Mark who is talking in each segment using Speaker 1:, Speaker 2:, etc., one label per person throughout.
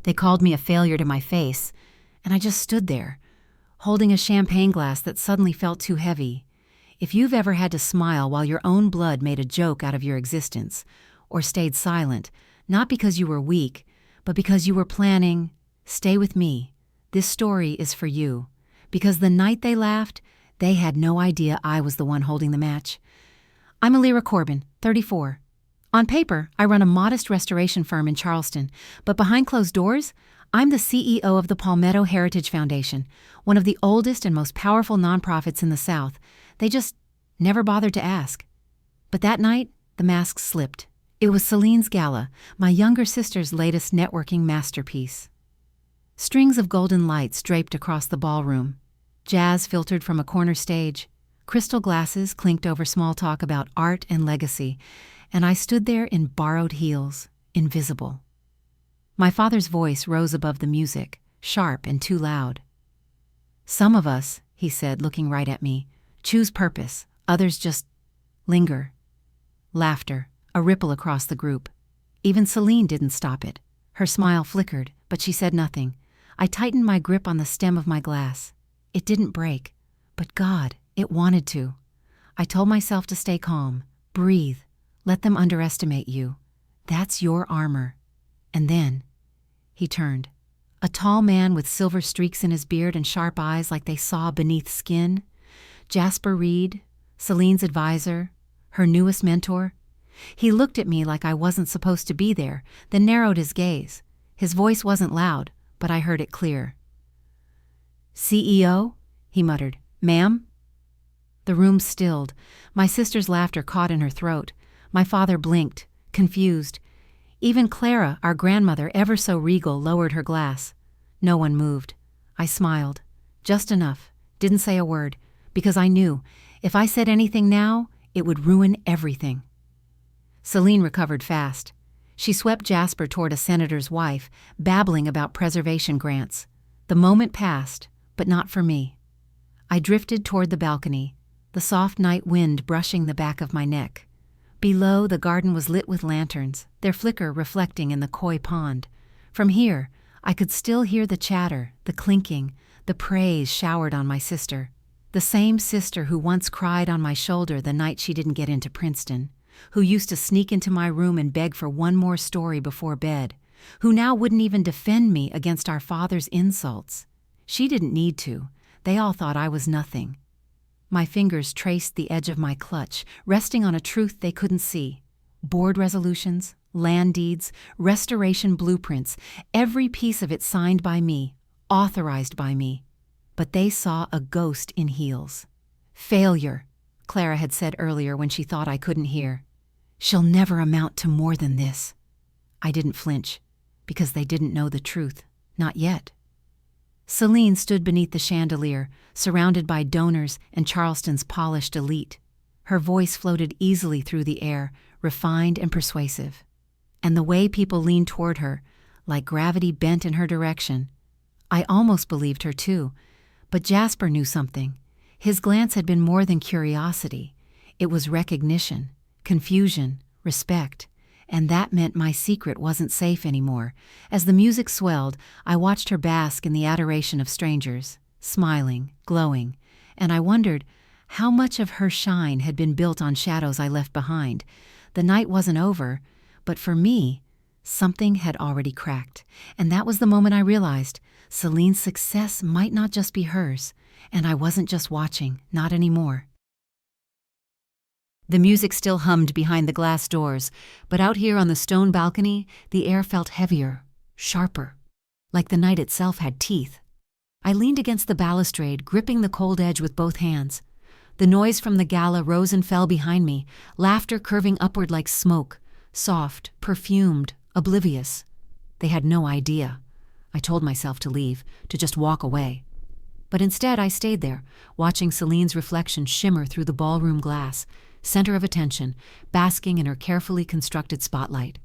Speaker 1: They called me a failure to my face, and I just stood there, holding a champagne glass that suddenly felt too heavy. If you've ever had to smile while your own blood made a joke out of your existence, or stayed silent, not because you were weak, but because you were planning, stay with me, this story is for you. Because the night they laughed, they had no idea I was the one holding the match. I'm Elyra Corbin, 34. On paper, I run a modest restoration firm in Charleston, but behind closed doors, I'm the CEO of the Palmetto Heritage Foundation, one of the oldest and most powerful nonprofits in the South. They just never bothered to ask. But that night, the mask slipped. It was Celine's gala, my younger sister's latest networking masterpiece. Strings of golden lights draped across the ballroom. Jazz filtered from a corner stage. Crystal glasses clinked over small talk about art and legacy, and I stood there in borrowed heels, invisible. My father's voice rose above the music, sharp and too loud. Some of us, he said, looking right at me, choose purpose, others just linger. Laughter, a ripple across the group. Even Celine didn't stop it. Her smile flickered, but she said nothing. I tightened my grip on the stem of my glass. It didn't break, but God, it wanted to. I told myself to stay calm, breathe, let them underestimate you. That's your armor. And then, he turned. A tall man with silver streaks in his beard and sharp eyes like they saw beneath skin. Jasper Reed, Celine's advisor, her newest mentor. He looked at me like I wasn't supposed to be there, then narrowed his gaze. His voice wasn't loud, but I heard it clear. CEO? He muttered. Ma'am? The room stilled. My sister's laughter caught in her throat. My father blinked, confused. Even Clara, our grandmother, ever so regal, lowered her glass. No one moved. I smiled. Just enough. Didn't say a word, because I knew, if I said anything now, it would ruin everything. Celine recovered fast. She swept Jasper toward a senator's wife, babbling about preservation grants. The moment passed, but not for me. I drifted toward the balcony, the soft night wind brushing the back of my neck. Below, the garden was lit with lanterns, their flicker reflecting in the koi pond. From here, I could still hear the chatter, the clinking, the praise showered on my sister. The same sister who once cried on my shoulder the night she didn't get into Princeton, who used to sneak into my room and beg for one more story before bed, who now wouldn't even defend me against our father's insults. She didn't need to. They all thought I was nothing. My fingers traced the edge of my clutch, resting on a truth they couldn't see. Board resolutions, land deeds, restoration blueprints, every piece of it signed by me, authorized by me. But they saw a ghost in heels. Failure, Clara had said earlier when she thought I couldn't hear. She'll never amount to more than this. I didn't flinch, because they didn't know the truth. Not yet. Celine stood beneath the chandelier, surrounded by donors and Charleston's polished elite. Her voice floated easily through the air, refined and persuasive. And the way people leaned toward her, like gravity bent in her direction. I almost believed her too, but Jasper knew something. His glance had been more than curiosity. It was recognition, confusion, respect. And that meant my secret wasn't safe anymore. As the music swelled, I watched her bask in the adoration of strangers, smiling, glowing, and I wondered how much of her shine had been built on shadows I left behind. The night wasn't over, but for me, something had already cracked, and that was the moment I realized Celine's success might not just be hers, and I wasn't just watching, not anymore. The music still hummed behind the glass doors, but out here on the stone balcony, the air felt heavier, sharper, like the night itself had teeth. I leaned against the balustrade, gripping the cold edge with both hands. The noise from the gala rose and fell behind me, laughter curving upward like smoke, soft, perfumed, oblivious. They had no idea. I told myself to leave, to just walk away. But instead I stayed there, watching Celine's reflection shimmer through the ballroom glass, center of attention, basking in her carefully constructed spotlight.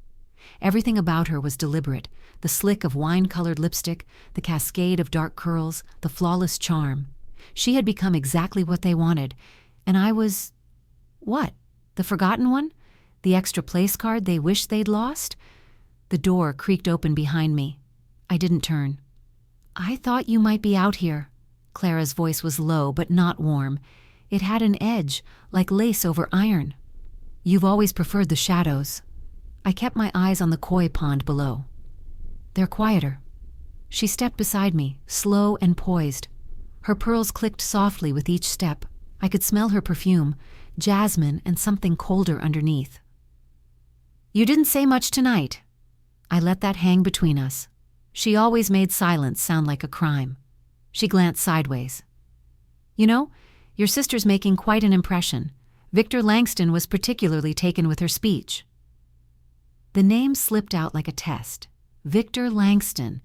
Speaker 1: Everything about her was deliberate, the slick of wine-colored lipstick, the cascade of dark curls, the flawless charm. She had become exactly what they wanted, and I was... what? The forgotten one? The extra place card they wished they'd lost? The door creaked open behind me. I didn't turn. "I thought you might be out here." Clara's voice was low but not warm. It had an edge, like lace over iron. "You've always preferred the shadows." I kept my eyes on the koi pond below. "They're quieter." She stepped beside me, slow and poised. Her pearls clicked softly with each step. I could smell her perfume, jasmine and something colder underneath. "You didn't say much tonight." I let that hang between us. She always made silence sound like a crime. She glanced sideways. "You know, your sister's making quite an impression. Victor Langston was particularly taken with her speech." The name slipped out like a test. Victor Langston.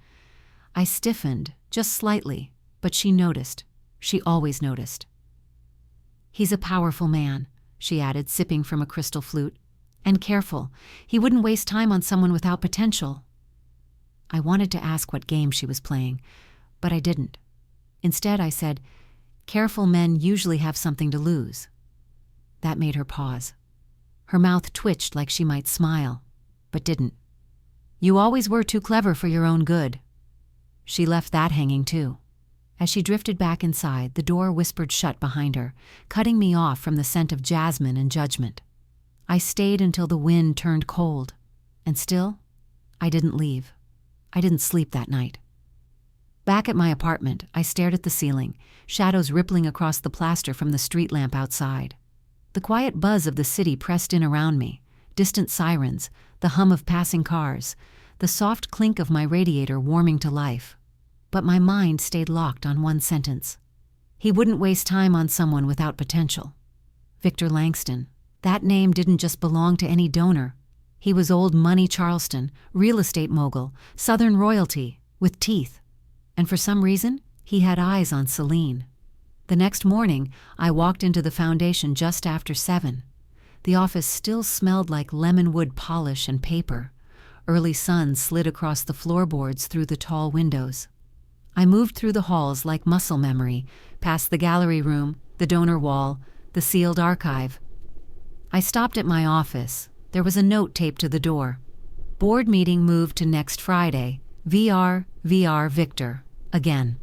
Speaker 1: I stiffened, just slightly, but she noticed. She always noticed. "He's a powerful man," she added, sipping from a crystal flute. "And careful. He wouldn't waste time on someone without potential." I wanted to ask what game she was playing, but I didn't. Instead, I said, "Careful men usually have something to lose." That made her pause. Her mouth twitched like she might smile, but didn't. "You always were too clever for your own good." She left that hanging too. As she drifted back inside, the door whispered shut behind her, cutting me off from the scent of jasmine and judgment. I stayed until the wind turned cold, and still, I didn't leave. I didn't sleep that night. Back at my apartment, I stared at the ceiling, shadows rippling across the plaster from the street lamp outside. The quiet buzz of the city pressed in around me, distant sirens, the hum of passing cars, the soft clink of my radiator warming to life. But my mind stayed locked on one sentence. He wouldn't waste time on someone without potential. Victor Langston. That name didn't just belong to any donor. He was old money Charleston, real estate mogul, Southern royalty, with teeth. And for some reason, he had eyes on Celine. The next morning, I walked into the foundation just after 7. The office still smelled like lemon wood polish and paper. Early sun slid across the floorboards through the tall windows. I moved through the halls like muscle memory, past the gallery room, the donor wall, the sealed archive. I stopped at my office. There was a note taped to the door. Board meeting moved to next Friday. VR Victor. Again.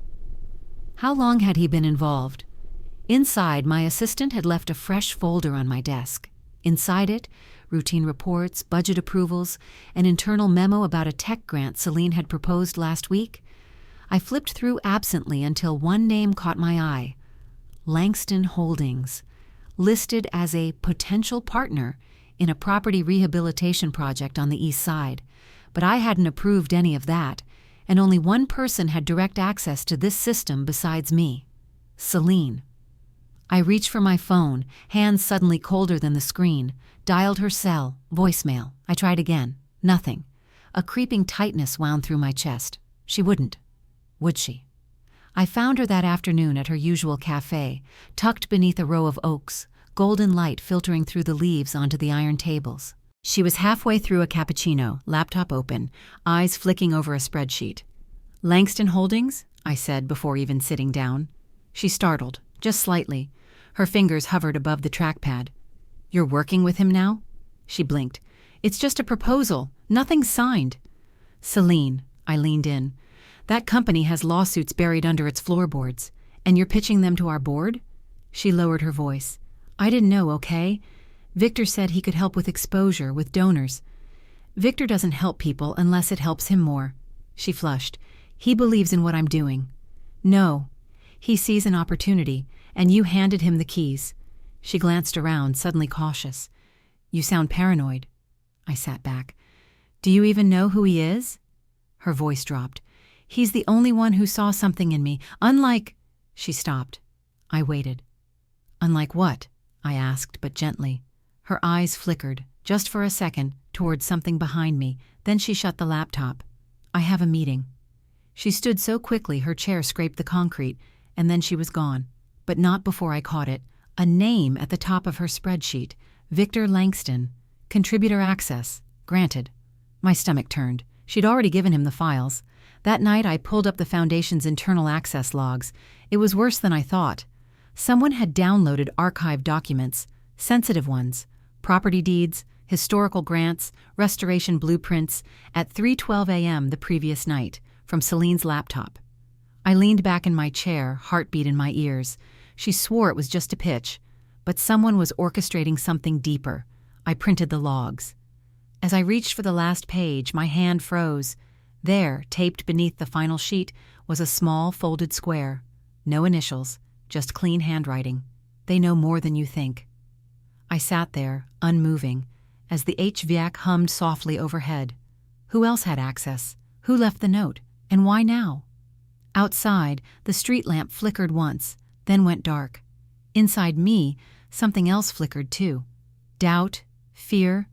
Speaker 1: How long had he been involved? Inside, my assistant had left a fresh folder on my desk. Inside it, routine reports, budget approvals, an internal memo about a tech grant Celine had proposed last week. I flipped through absently until one name caught my eye. Langston Holdings, listed as a potential partner in a property rehabilitation project on the east side. But I hadn't approved any of that, and only one person had direct access to this system besides me. Celine. I reached for my phone, hands suddenly colder than the screen, dialed her cell, voicemail. I tried again. Nothing. A creeping tightness wound through my chest. She wouldn't. Would she? I found her that afternoon at her usual cafe, tucked beneath a row of oaks, golden light filtering through the leaves onto the iron tables. She was halfway through a cappuccino, laptop open, eyes flicking over a spreadsheet. "Langston Holdings?" I said before even sitting down. She startled, just slightly. Her fingers hovered above the trackpad. "You're working with him now?" She blinked. "It's just a proposal. Nothing's signed." "Celine," I leaned in. "That company has lawsuits buried under its floorboards, and you're pitching them to our board?" She lowered her voice. "I didn't know, okay? Victor said he could help with exposure, with donors. Victor doesn't help people unless it helps him more." She flushed. "He believes in what I'm doing." "No. He sees an opportunity, and you handed him the keys." She glanced around, suddenly cautious. "You sound paranoid." I sat back. "Do you even know who he is?" Her voice dropped. "He's the only one who saw something in me, unlike—" She stopped. I waited. "Unlike what?" I asked, but gently. Her eyes flickered, just for a second, towards something behind me, then she shut the laptop. "I have a meeting." She stood so quickly her chair scraped the concrete, and then she was gone. But not before I caught it. A name at the top of her spreadsheet. Victor Langston. Contributor access. Granted. My stomach turned. She'd already given him the files. That night I pulled up the Foundation's internal access logs. It was worse than I thought. Someone had downloaded archived documents, sensitive ones, property deeds, historical grants, restoration blueprints, at 3:12 a.m. the previous night, from Celine's laptop. I leaned back in my chair, heartbeat in my ears. She swore it was just a pitch, but someone was orchestrating something deeper. I printed the logs. As I reached for the last page, my hand froze. There, taped beneath the final sheet, was a small folded square. No initials, just clean handwriting. They know more than you think. I sat there, unmoving, as the HVAC hummed softly overhead. Who else had access? Who left the note? And why now? Outside, the street lamp flickered once, then went dark. Inside me, something else flickered too. Doubt, fear,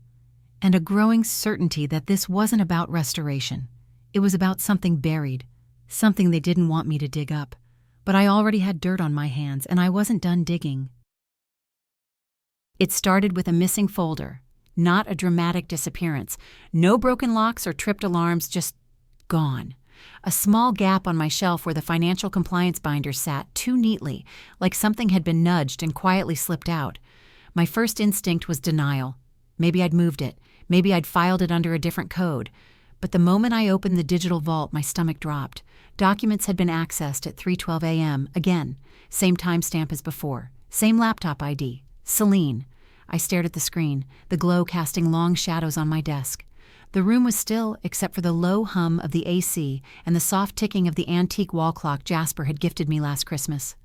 Speaker 1: and a growing certainty that this wasn't about restoration. It was about something buried, something they didn't want me to dig up. But I already had dirt on my hands, and I wasn't done digging. It started with a missing folder, not a dramatic disappearance. No broken locks or tripped alarms, just gone. A small gap on my shelf where the financial compliance binder sat too neatly, like something had been nudged and quietly slipped out. My first instinct was denial. Maybe I'd moved it. Maybe I'd filed it under a different code. But the moment I opened the digital vault, my stomach dropped. Documents had been accessed at 3:12 a.m. Again, same timestamp as before. Same laptop ID. Celine. I stared at the screen, the glow casting long shadows on my desk. The room was still, except for the low hum of the AC and the soft ticking of the antique wall clock Jasper had gifted me last Christmas.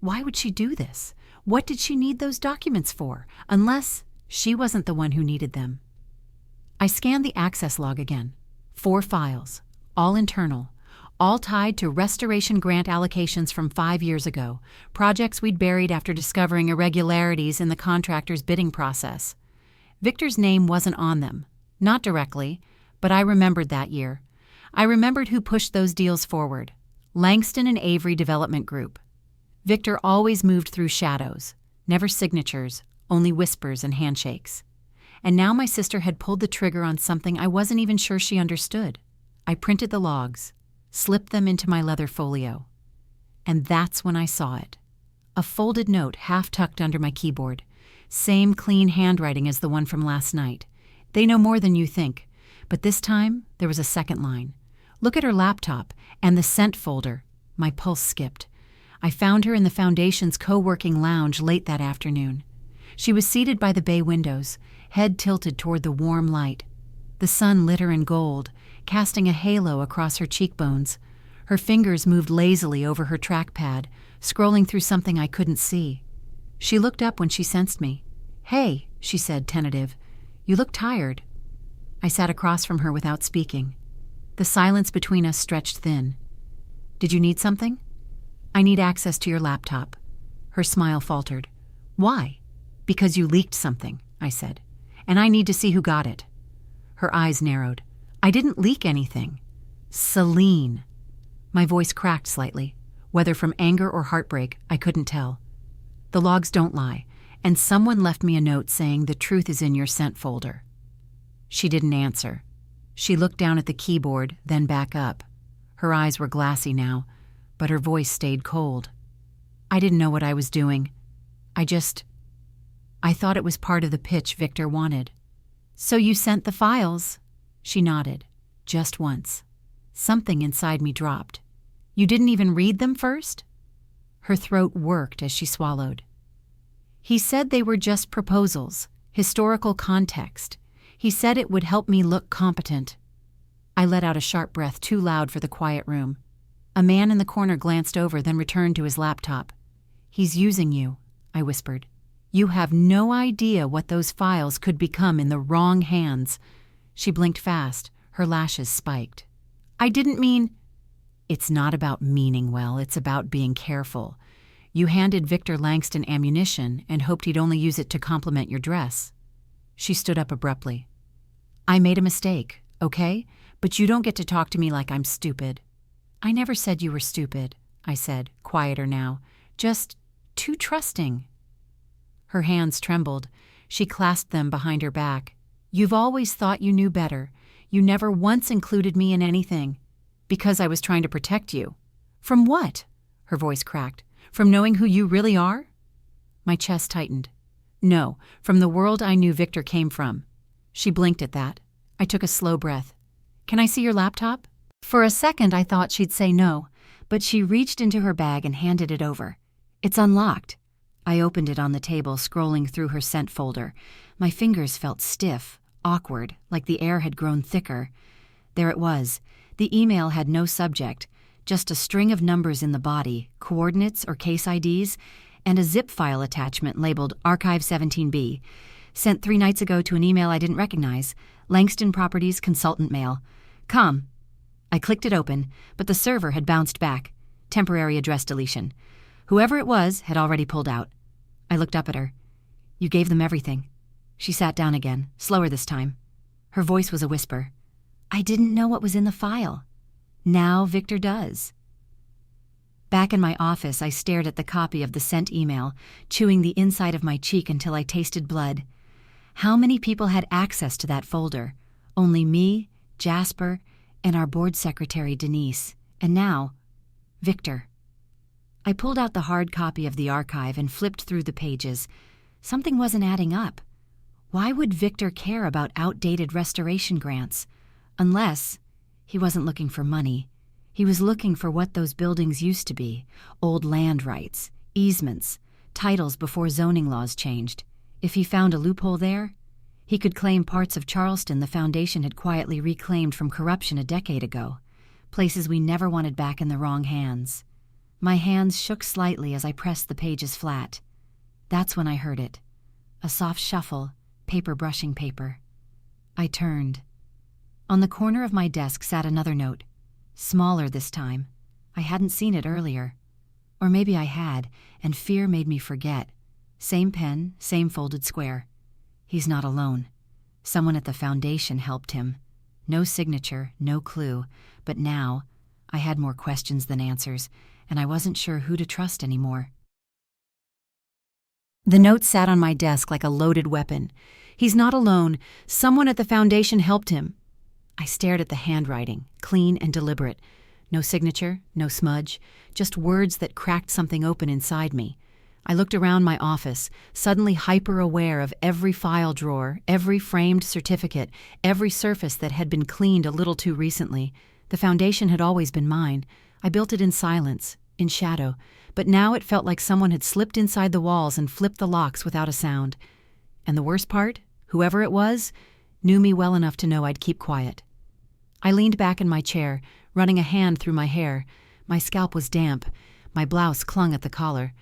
Speaker 1: Why would she do this? What did she need those documents for? Unless she wasn't the one who needed them. I scanned the access log again. 4 files, all internal, all tied to restoration grant allocations from 5 years ago, projects we'd buried after discovering irregularities in the contractor's bidding process. Victor's name wasn't on them. Not directly, but I remembered that year. I remembered who pushed those deals forward. Langston and Avery Development Group. Victor always moved through shadows. Never signatures, only whispers and handshakes. And now my sister had pulled the trigger on something I wasn't even sure she understood. I printed the logs, slipped them into my leather folio. And that's when I saw it. A folded note half tucked under my keyboard. Same clean handwriting as the one from last night. They know more than you think. But this time, there was a second line. Look at her laptop and the sent folder. My pulse skipped. I found her in the Foundation's co-working lounge late that afternoon. She was seated by the bay windows, head tilted toward the warm light. The sun lit her in gold, casting a halo across her cheekbones. Her fingers moved lazily over her trackpad, scrolling through something I couldn't see. She looked up when she sensed me. "Hey," she said, tentative. "You look tired." I sat across from her without speaking. The silence between us stretched thin. "Did you need something?" "I need access to your laptop." Her smile faltered. "Why?" "Because you leaked something," I said. "And I need to see who got it." Her eyes narrowed. "I didn't leak anything." "Celine." My voice cracked slightly. Whether from anger or heartbreak, I couldn't tell. "The logs don't lie, and someone left me a note saying the truth is in your sent folder." She didn't answer. She looked down at the keyboard, then back up. Her eyes were glassy now, but her voice stayed cold. "I didn't know what I was doing. I thought it was part of the pitch Victor wanted." "So you sent the files?" She nodded, just once. Something inside me dropped. "You didn't even read them first?" Her throat worked as she swallowed. "He said they were just proposals, historical context. He said it would help me look competent." I let out a sharp breath too loud for the quiet room. A man in the corner glanced over, then returned to his laptop. "He's using you," I whispered. "You have no idea what those files could become in the wrong hands." She blinked fast, her lashes spiked. "I didn't mean—" "It's not about meaning well, it's about being careful. You handed Victor Langston ammunition and hoped he'd only use it to complement your dress." She stood up abruptly. "I made a mistake, okay? But you don't get to talk to me like I'm stupid." "I never said you were stupid," I said, quieter now. "Just too trusting." Her hands trembled. She clasped them behind her back. "You've always thought you knew better. You never once included me in anything. Because I was trying to protect you." "From what?" Her voice cracked. "From knowing who you really are?" My chest tightened. "No, from the world I knew Victor came from." She blinked at that. I took a slow breath. "Can I see your laptop?" For a second I thought she'd say no, but she reached into her bag and handed it over. It's unlocked. I opened it on the table, scrolling through her sent folder. My fingers felt stiff, awkward, like the air had grown thicker. There it was. The email had no subject, just a string of numbers in the body, coordinates or case IDs, and a zip file attachment labeled Archive 17B. Sent 3 nights ago to an email I didn't recognize. Langston Properties Consultant Mail. Come. I clicked it open, but the server had bounced back. Temporary address deletion. Whoever it was had already pulled out. I looked up at her. You gave them everything. She sat down again, slower this time. Her voice was a whisper. I didn't know what was in the file. Now Victor does. Back in my office, I stared at the copy of the sent email, chewing the inside of my cheek until I tasted blood. How many people had access to that folder? Only me, Jasper, and our board secretary, Denise. And now, Victor. I pulled out the hard copy of the archive and flipped through the pages. Something wasn't adding up. Why would Victor care about outdated restoration grants? Unless he wasn't looking for money. He was looking for what those buildings used to be, old land rights, easements, titles before zoning laws changed. If he found a loophole there, he could claim parts of Charleston the Foundation had quietly reclaimed from corruption a decade ago, places we never wanted back in the wrong hands. My hands shook slightly as I pressed the pages flat. That's when I heard it. A soft shuffle, paper brushing paper. I turned. On the corner of my desk sat another note. Smaller this time. I hadn't seen it earlier. Or maybe I had, and fear made me forget. Same pen, same folded square. He's not alone. Someone at the Foundation helped him. No signature, no clue, but now I had more questions than answers, and I wasn't sure who to trust anymore. The note sat on my desk like a loaded weapon. He's not alone. Someone at the Foundation helped him. I stared at the handwriting, clean and deliberate. No signature, no smudge, just words that cracked something open inside me. I looked around my office, suddenly hyper-aware of every file drawer, every framed certificate, every surface that had been cleaned a little too recently. The Foundation had always been mine. I built it in silence, in shadow, but now it felt like someone had slipped inside the walls and flipped the locks without a sound. And the worst part, whoever it was, knew me well enough to know I'd keep quiet. I leaned back in my chair, running a hand through my hair. My scalp was damp. My blouse clung at the collar.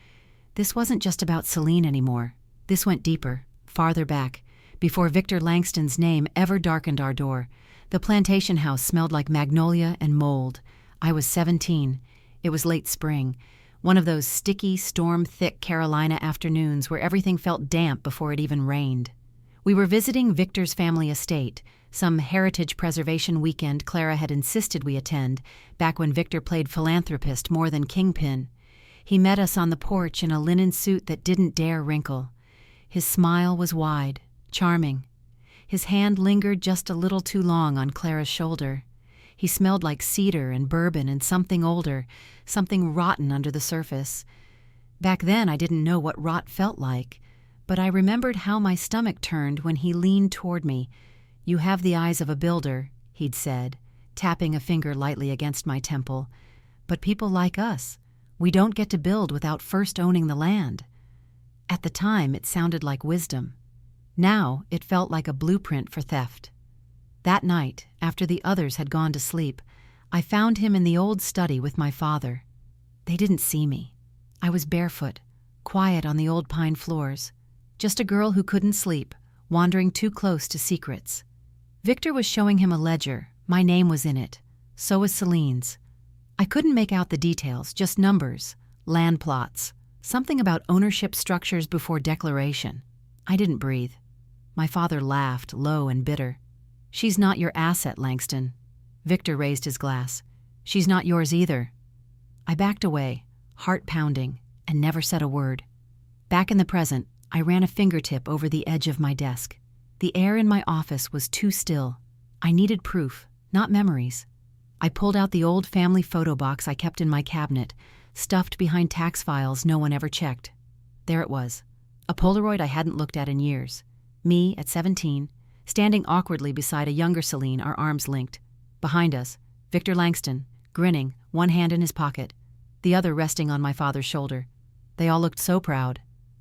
Speaker 1: This wasn't just about Celine anymore. This went deeper, farther back, before Victor Langston's name ever darkened our door. The plantation house smelled like magnolia and mold. I was 17. It was late spring, one of those sticky, storm-thick Carolina afternoons where everything felt damp before it even rained. We were visiting Victor's family estate, some heritage preservation weekend Clara had insisted we attend, back when Victor played philanthropist more than kingpin. He met us on the porch in a linen suit that didn't dare wrinkle. His smile was wide, charming. His hand lingered just a little too long on Clara's shoulder. He smelled like cedar and bourbon and something older, something rotten under the surface. Back then I didn't know what rot felt like, but I remembered how my stomach turned when he leaned toward me. "You have the eyes of a builder," he'd said, tapping a finger lightly against my temple. "But people like us, we don't get to build without first owning the land." At the time, it sounded like wisdom. Now, it felt like a blueprint for theft. That night, after the others had gone to sleep, I found him in the old study with my father. They didn't see me. I was barefoot, quiet on the old pine floors. Just a girl who couldn't sleep, wandering too close to secrets. Victor was showing him a ledger. My name was in it. So was Celine's. I couldn't make out the details, just numbers, land plots, something about ownership structures before declaration. I didn't breathe. My father laughed, low and bitter. "She's not your asset, Langston." Victor raised his glass. "She's not yours either." I backed away, heart pounding, and never said a word. Back in the present, I ran a fingertip over the edge of my desk. The air in my office was too still. I needed proof, not memories. I pulled out the old family photo box I kept in my cabinet, stuffed behind tax files no one ever checked. There it was, a Polaroid I hadn't looked at in years. Me, at 17, standing awkwardly beside a younger Celine, our arms linked. Behind us, Victor Langston, grinning, one hand in his pocket, the other resting on my father's shoulder. They all looked so proud.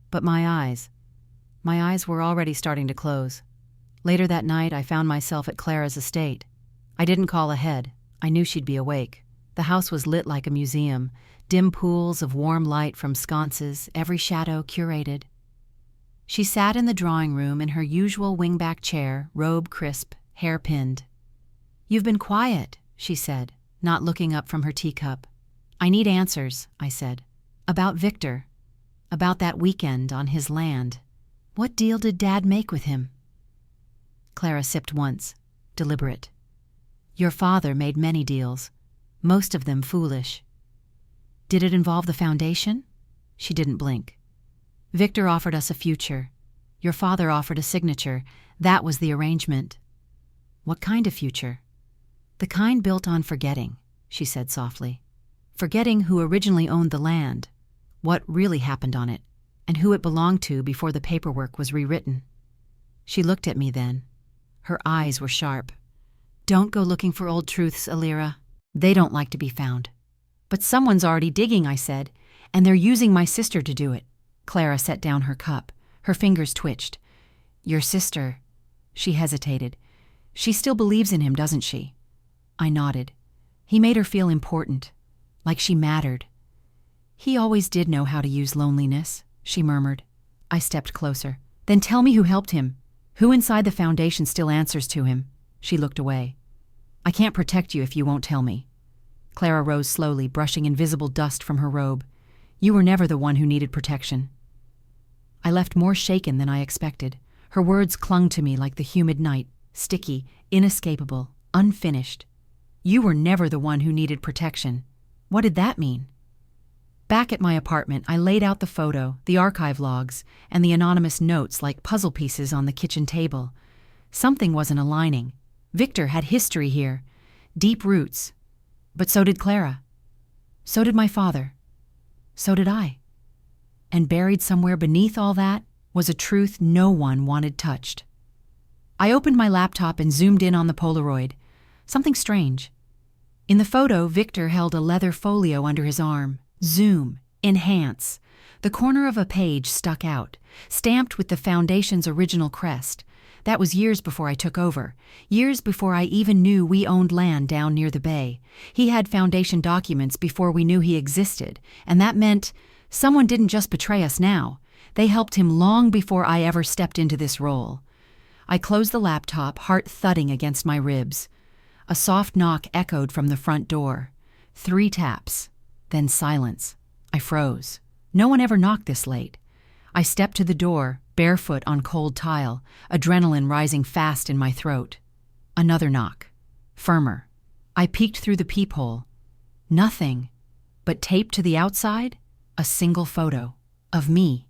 Speaker 1: But my eyes were already starting to close. Later that night, I found myself at Clara's estate. I didn't call ahead. I knew she'd be awake. The house was lit like a museum, dim pools of warm light from sconces, every shadow curated. She sat in the drawing room in her usual wingback chair, robe crisp, hair pinned. "You've been quiet," she said, not looking up from her teacup. "I need answers," I said. "About Victor. About that weekend on his land. What deal did Dad make with him?" Clara sipped once, deliberate. "Your father made many deals, most of them foolish." "Did it involve the foundation?" She didn't blink. "Victor offered us a future. Your father offered a signature. That was the arrangement." "What kind of future?" "The kind built on forgetting," she said softly. "Forgetting who originally owned the land, what really happened on it, and who it belonged to before the paperwork was rewritten." She looked at me then. Her eyes were sharp. "Don't go looking for old truths, Elyra. They don't like to be found." "But someone's already digging," I said, "and they're using my sister to do it." Clara set down her cup. Her fingers twitched. "Your sister," she hesitated. "She still believes in him, doesn't she?" I nodded. "He made her feel important, like she mattered." "He always did know how to use loneliness," she murmured. I stepped closer. "Then tell me who helped him. Who inside the foundation still answers to him?" She looked away. "I can't protect you if you won't tell me." Clara rose slowly, brushing invisible dust from her robe. "You were never the one who needed protection." I left more shaken than I expected. Her words clung to me like the humid night, sticky, inescapable, unfinished. "You were never the one who needed protection." What did that mean? Back at my apartment, I laid out the photo, the archive logs, and the anonymous notes like puzzle pieces on the kitchen table. Something wasn't aligning. Victor had history here, deep roots. But so did Clara. So did my father. So did I. And buried somewhere beneath all that was a truth no one wanted touched. I opened my laptop and zoomed in on the Polaroid. Something strange. In the photo, Victor held a leather folio under his arm. Zoom. Enhance. The corner of a page stuck out, stamped with the Foundation's original crest. That was years before I took over, years before I even knew we owned land down near the bay. He had Foundation documents before we knew he existed, and that meant someone didn't just betray us now. They helped him long before I ever stepped into this role. I closed the laptop, heart thudding against my ribs. A soft knock echoed from the front door. 3 taps. Then silence. I froze. No one ever knocked this late. I stepped to the door, barefoot on cold tile, adrenaline rising fast in my throat. Another knock. Firmer. I peeked through the peephole. Nothing. But taped to the outside, a single photo. Of me.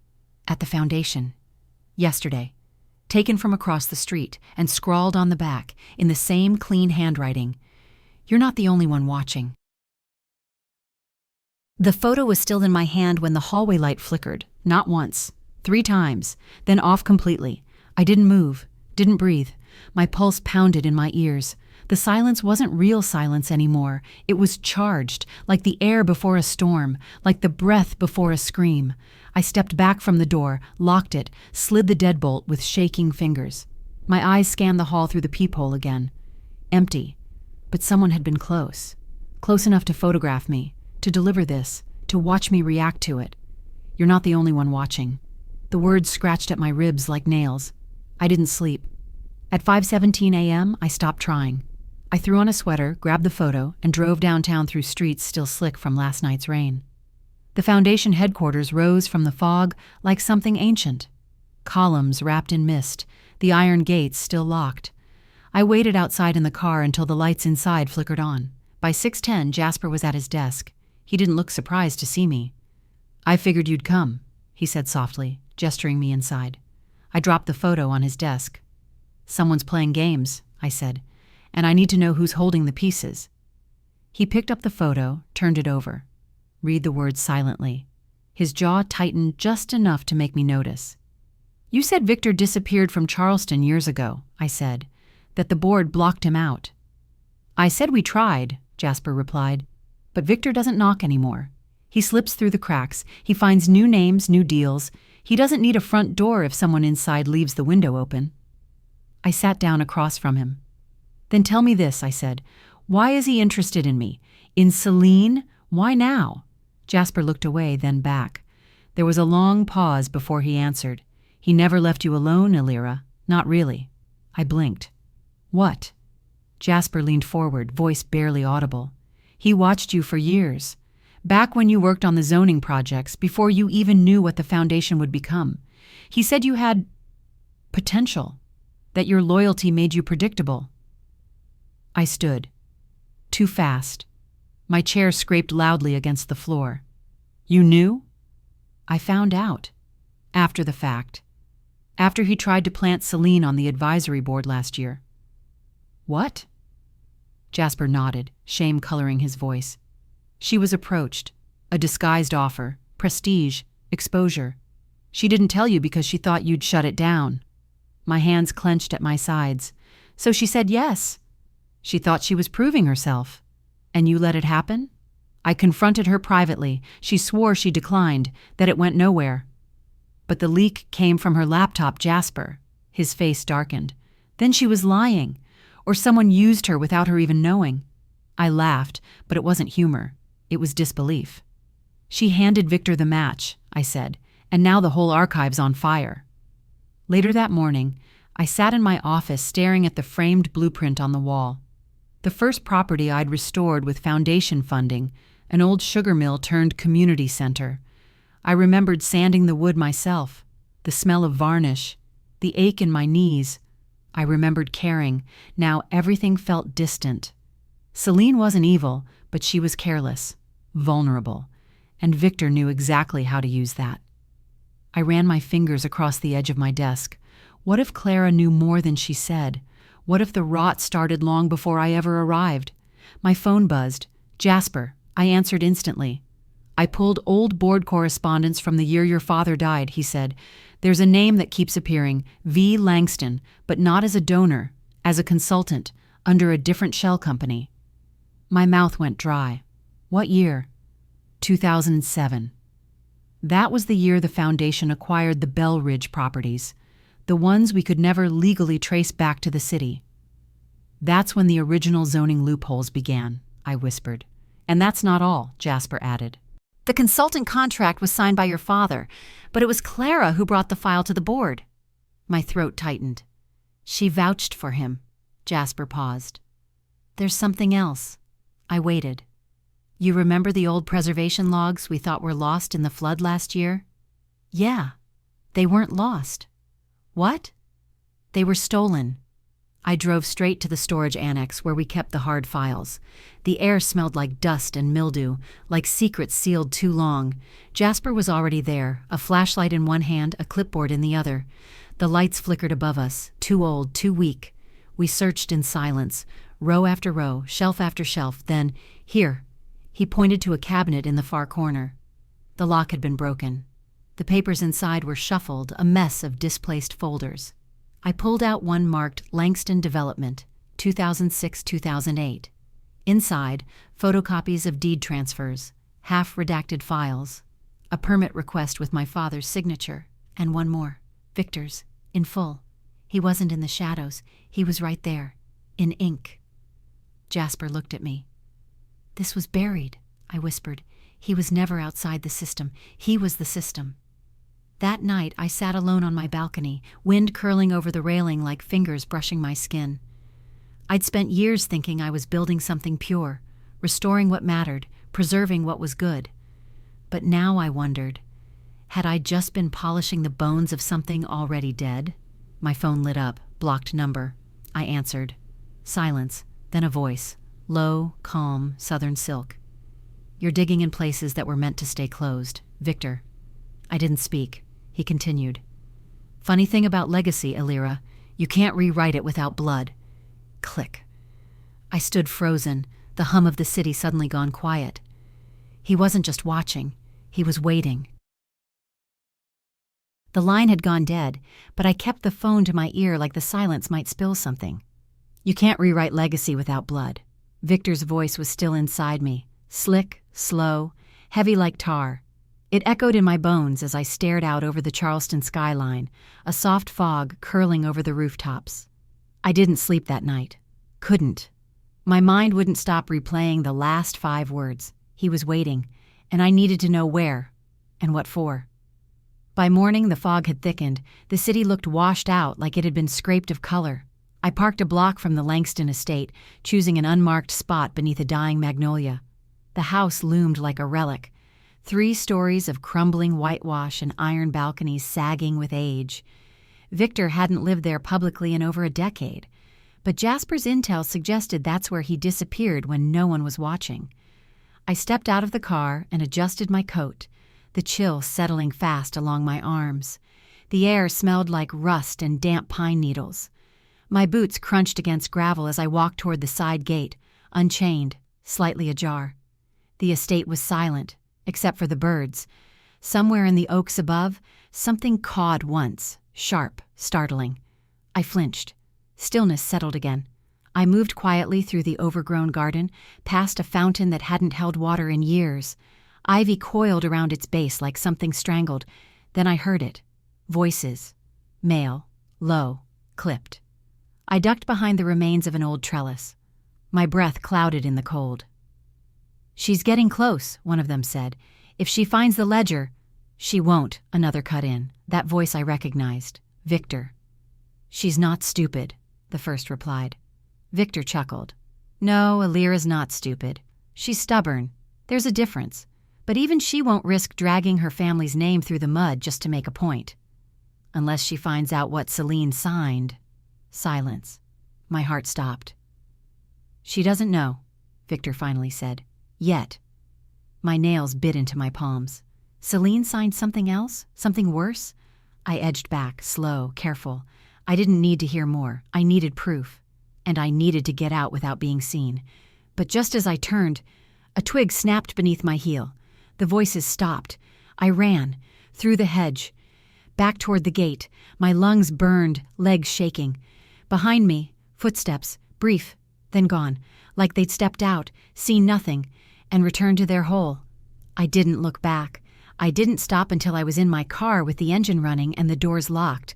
Speaker 1: At the Foundation. Yesterday. Taken from across the street and scrawled on the back in the same clean handwriting. "You're not the only one watching." The photo was still in my hand when the hallway light flickered. Not once. 3 times. Then off completely. I didn't move. Didn't breathe. My pulse pounded in my ears. The silence wasn't real silence anymore. It was charged, like the air before a storm, like the breath before a scream. I stepped back from the door, locked it, slid the deadbolt with shaking fingers. My eyes scanned the hall through the peephole again. Empty. But someone had been close. Close enough to photograph me, to deliver this, to watch me react to it. "You're not the only one watching." The words scratched at my ribs like nails. I didn't sleep. At 5:17 a.m., I stopped trying. I threw on a sweater, grabbed the photo, and drove downtown through streets still slick from last night's rain. The Foundation headquarters rose from the fog like something ancient. Columns wrapped in mist, the iron gates still locked. I waited outside in the car until the lights inside flickered on. By 6:10, Jasper was at his desk. He didn't look surprised to see me. "I figured you'd come," he said softly, gesturing me inside. I dropped the photo on his desk. "Someone's playing games," I said, "and I need to know who's holding the pieces." He picked up the photo, turned it over. Read the words silently. His jaw tightened just enough to make me notice. "You said Victor disappeared from Charleston years ago," I said, "that the board blocked him out." "I said we tried, Jasper replied. But Victor doesn't knock anymore. He slips through the cracks. He finds new names, new deals. He doesn't need a front door if someone inside leaves the window open. I sat down across from him. Then tell me this, I said. Why is he interested in me? In Celine? Why now? Jasper looked away, then back. There was a long pause before he answered. He never left you alone, Elyra. Not really. I blinked. What? Jasper leaned forward, voice barely audible. He watched you for years. Back when you worked on the zoning projects, before you even knew what the foundation would become. He said you had potential, that your loyalty made you predictable. I stood. Too fast. My chair scraped loudly against the floor. You knew? I found out. After the fact. After he tried to plant Celine on the advisory board last year. What? Jasper nodded, shame coloring his voice. She was approached. A disguised offer. Prestige. Exposure. She didn't tell you because she thought you'd shut it down. My hands clenched at my sides. So she said yes. She thought she was proving herself. And you let it happen? I confronted her privately. She swore she declined, that it went nowhere. But the leak came from her laptop, Jasper. His face darkened. Then she was lying. Or someone used her without her even knowing. I laughed, but it wasn't humor. It was disbelief. She handed Victor the match, I said, and now the whole archive's on fire. Later that morning, I sat in my office staring at the framed blueprint on the wall. The first property I'd restored with foundation funding, an old sugar mill turned community center. I remembered sanding the wood myself, the smell of varnish, the ache in my knees. I remembered caring. Now everything felt distant. Celine wasn't evil, but she was careless, vulnerable, and Victor knew exactly how to use that. I ran my fingers across the edge of my desk. What if Clara knew more than she said? What if the rot started long before I ever arrived? My phone buzzed. Jasper. I answered instantly. I pulled old board correspondence from the year your father died, he said. There's a name that keeps appearing, V. Langston, but not as a donor, as a consultant, under a different shell company. My mouth went dry. What year? 2007. That was the year the foundation acquired the Bell Ridge properties, the ones we could never legally trace back to the city. That's when the original zoning loopholes began, I whispered. And that's not all, Jasper added. The consultant contract was signed by your father, but it was Clara who brought the file to the board. My throat tightened. She vouched for him. Jasper paused. There's something else. I waited. You remember the old preservation logs we thought were lost in the flood last year? Yeah, they weren't lost. What? They were stolen. I drove straight to the storage annex where we kept the hard files. The air smelled like dust and mildew, like secrets sealed too long. Jasper was already there, a flashlight in one hand, a clipboard in the other. The lights flickered above us, too old, too weak. We searched in silence, row after row, shelf after shelf, then, here. He pointed to a cabinet in the far corner. The lock had been broken. The papers inside were shuffled, a mess of displaced folders. I pulled out one marked Langston Development, 2006-2008. Inside, photocopies of deed transfers, half-redacted files, a permit request with my father's signature, and one more, Victor's, in full. He wasn't in the shadows. He was right there, in ink. Jasper looked at me. This was buried, I whispered. He was never outside the system. He was the system. That night, I sat alone on my balcony, wind curling over the railing like fingers brushing my skin. I'd spent years thinking I was building something pure, restoring what mattered, preserving what was good. But now I wondered, had I just been polishing the bones of something already dead? My phone lit up, blocked number. I answered. Silence, then a voice, low, calm, southern silk. You're digging in places that were meant to stay closed. Victor. I didn't speak. He continued. Funny thing about legacy, Elyra, you can't rewrite it without blood. Click. I stood frozen, the hum of the city suddenly gone quiet. He wasn't just watching, he was waiting. The line had gone dead, but I kept the phone to my ear like the silence might spill something. You can't rewrite legacy without blood. Victor's voice was still inside me, slick, slow, heavy like tar. It echoed in my bones as I stared out over the Charleston skyline, a soft fog curling over the rooftops. I didn't sleep that night. Couldn't. My mind wouldn't stop replaying the last 5 words. He was waiting, and I needed to know where and what for. By morning, the fog had thickened. The city looked washed out like it had been scraped of color. I parked a block from the Langston estate, choosing an unmarked spot beneath a dying magnolia. The house loomed like a relic. 3 stories of crumbling whitewash and iron balconies sagging with age. Victor hadn't lived there publicly in over a decade, but Jasper's intel suggested that's where he disappeared when no one was watching. I stepped out of the car and adjusted my coat, the chill settling fast along my arms. The air smelled like rust and damp pine needles. My boots crunched against gravel as I walked toward the side gate, unchained, slightly ajar. The estate was silent, except for the birds. Somewhere in the oaks above, something cawed once, sharp, startling. I flinched. Stillness settled again. I moved quietly through the overgrown garden, past a fountain that hadn't held water in years. Ivy coiled around its base like something strangled. Then I heard it. Voices. Male. Low. Clipped. I ducked behind the remains of an old trellis. My breath clouded in the cold. "She's getting close," one of them said. "If she finds the ledger—" "She won't," another cut in. That voice I recognized. Victor. "She's not stupid," the first replied. Victor chuckled. "No, Elyra's not stupid. She's stubborn. There's a difference. But even she won't risk dragging her family's name through the mud just to make a point. Unless she finds out what Celine signed." Silence. My heart stopped. "She doesn't know," Victor finally said. "Yet." My nails bit into my palms. Celine signed something else? Something worse? I edged back, slow, careful. I didn't need to hear more. I needed proof. And I needed to get out without being seen. But just as I turned, a twig snapped beneath my heel. The voices stopped. I ran, through the hedge, back toward the gate, my lungs burned, legs shaking. Behind me, footsteps, brief, then gone, like they'd stepped out, seen nothing, and returned to their hole. I didn't look back. I didn't stop until I was in my car with the engine running and the doors locked.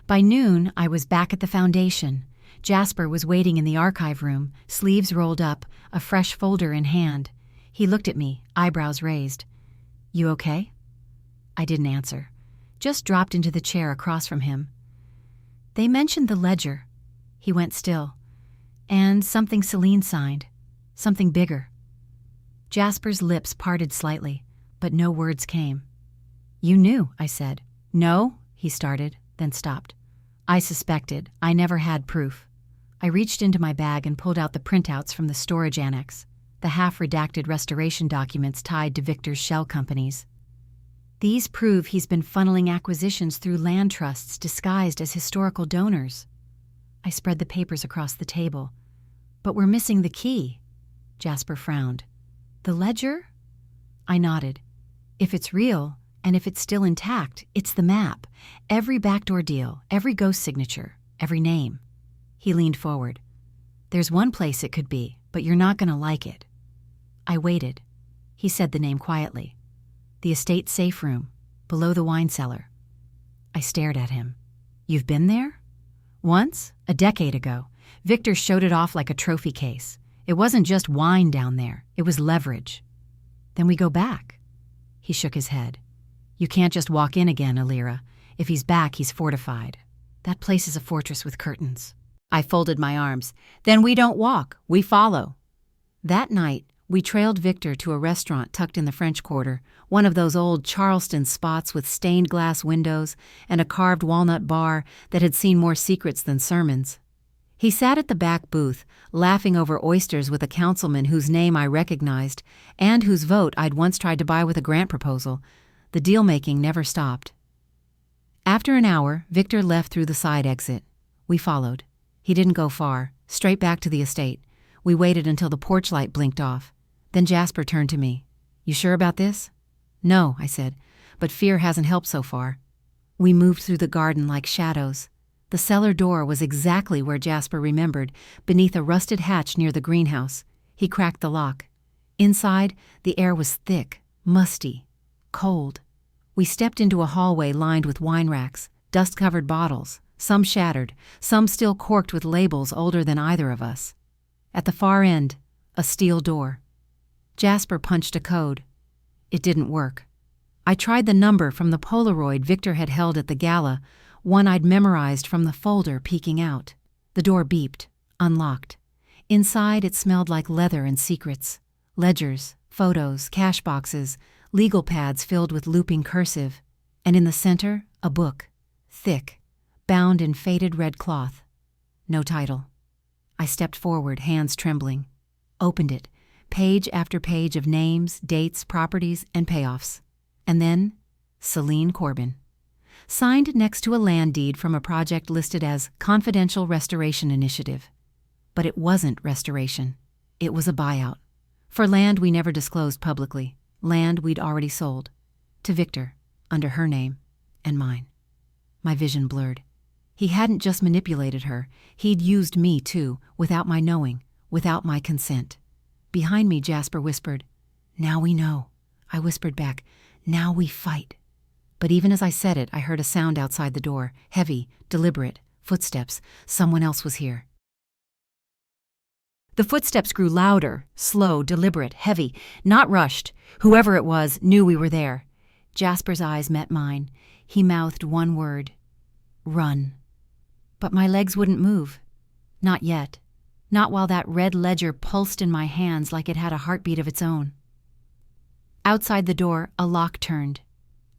Speaker 1: By noon, I was back at the foundation. Jasper was waiting in the archive room, sleeves rolled up, a fresh folder in hand. He looked at me, eyebrows raised. "You okay?" I didn't answer, just dropped into the chair across from him. "They mentioned the ledger." He went still. "And something Celine signed. Something bigger." Jasper's lips parted slightly, but no words came. "You knew," I said. "No," he started, then stopped. "I suspected. I never had proof." I reached into my bag and pulled out the printouts from the storage annex, the half-redacted restoration documents tied to Victor's shell companies. "These prove he's been funneling acquisitions through land trusts disguised as historical donors." I spread the papers across the table. "But we're missing the key." Jasper frowned. "The ledger?" I nodded. "If it's real, and if it's still intact, it's the map. Every backdoor deal, every ghost signature, every name." He leaned forward. "There's one place it could be, but you're not going to like it." I waited. He said the name quietly. "The estate safe room, below the wine cellar." I stared at him. "You've been there?" "Once, a decade ago. Victor showed it off like a trophy case. It wasn't just wine down there. It was leverage." "Then we go back." He shook his head. "You can't just walk in again, Elyra. If he's back, he's fortified. That place is a fortress with curtains." I folded my arms. "Then we don't walk. We follow." That night, we trailed Victor to a restaurant tucked in the French Quarter, one of those old Charleston spots with stained glass windows and a carved walnut bar that had seen more secrets than sermons. He sat at the back booth, laughing over oysters with a councilman whose name I recognized and whose vote I'd once tried to buy with a grant proposal. The deal-making never stopped. After an hour, Victor left through the side exit. We followed. He didn't go far, straight back to the estate. We waited until the porch light blinked off. Then Jasper turned to me. "You sure about this?" "No," I said, "but fear hasn't helped so far." We moved through the garden like shadows. The cellar door was exactly where Jasper remembered, beneath a rusted hatch near the greenhouse. He cracked the lock. Inside, the air was thick, musty, cold. We stepped into a hallway lined with wine racks, dust-covered bottles, some shattered, some still corked with labels older than either of us. At the far end, a steel door. Jasper punched a code. It didn't work. I tried the number from the Polaroid Victor had held at the gala, one I'd memorized from the folder peeking out. The door beeped, unlocked. Inside, it smelled like leather and secrets. Ledgers, photos, cash boxes, legal pads filled with looping cursive, and in the center, a book, thick, bound in faded red cloth. No title. I stepped forward, hands trembling. Opened it, page after page of names, dates, properties, and payoffs. And then, Elyra Corbin. Signed next to a land deed from a project listed as Confidential Restoration Initiative. But it wasn't restoration. It was a buyout. For land we never disclosed publicly. Land we'd already sold. To Victor, under her name, and mine. My vision blurred. He hadn't just manipulated her. He'd used me, too, without my knowing, without my consent. Behind me, Jasper whispered, "Now we know." I whispered back, "Now we fight." But even as I said it, I heard a sound outside the door, heavy, deliberate, footsteps. Someone else was here. The footsteps grew louder, slow, deliberate, heavy, not rushed. Whoever it was knew we were there. Jasper's eyes met mine. He mouthed one word, "Run." But my legs wouldn't move. Not yet. Not while that red ledger pulsed in my hands like it had a heartbeat of its own. Outside the door, a lock turned.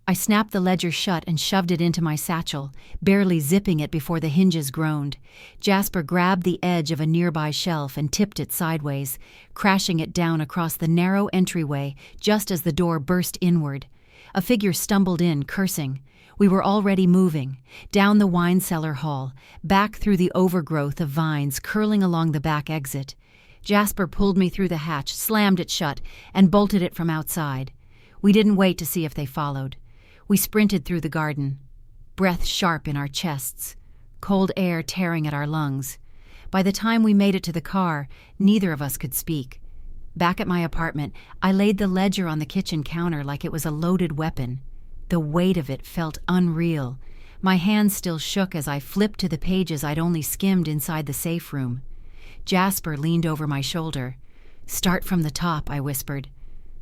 Speaker 1: I snapped the ledger shut and shoved it into my satchel, barely zipping it before the hinges groaned. Jasper grabbed the edge of a nearby shelf and tipped it sideways, crashing it down across the narrow entryway just as the door burst inward. A figure stumbled in, cursing. We were already moving, down the wine cellar hall, back through the overgrowth of vines curling along the back exit. Jasper pulled me through the hatch, slammed it shut, and bolted it from outside. We didn't wait to see if they followed. We sprinted through the garden, breath sharp in our chests, cold air tearing at our lungs. By the time we made it to the car, neither of us could speak. Back at my apartment, I laid the ledger on the kitchen counter like it was a loaded weapon. The weight of it felt unreal. My hands still shook as I flipped to the pages I'd only skimmed inside the safe room. Jasper leaned over my shoulder. "Start from the top," I whispered.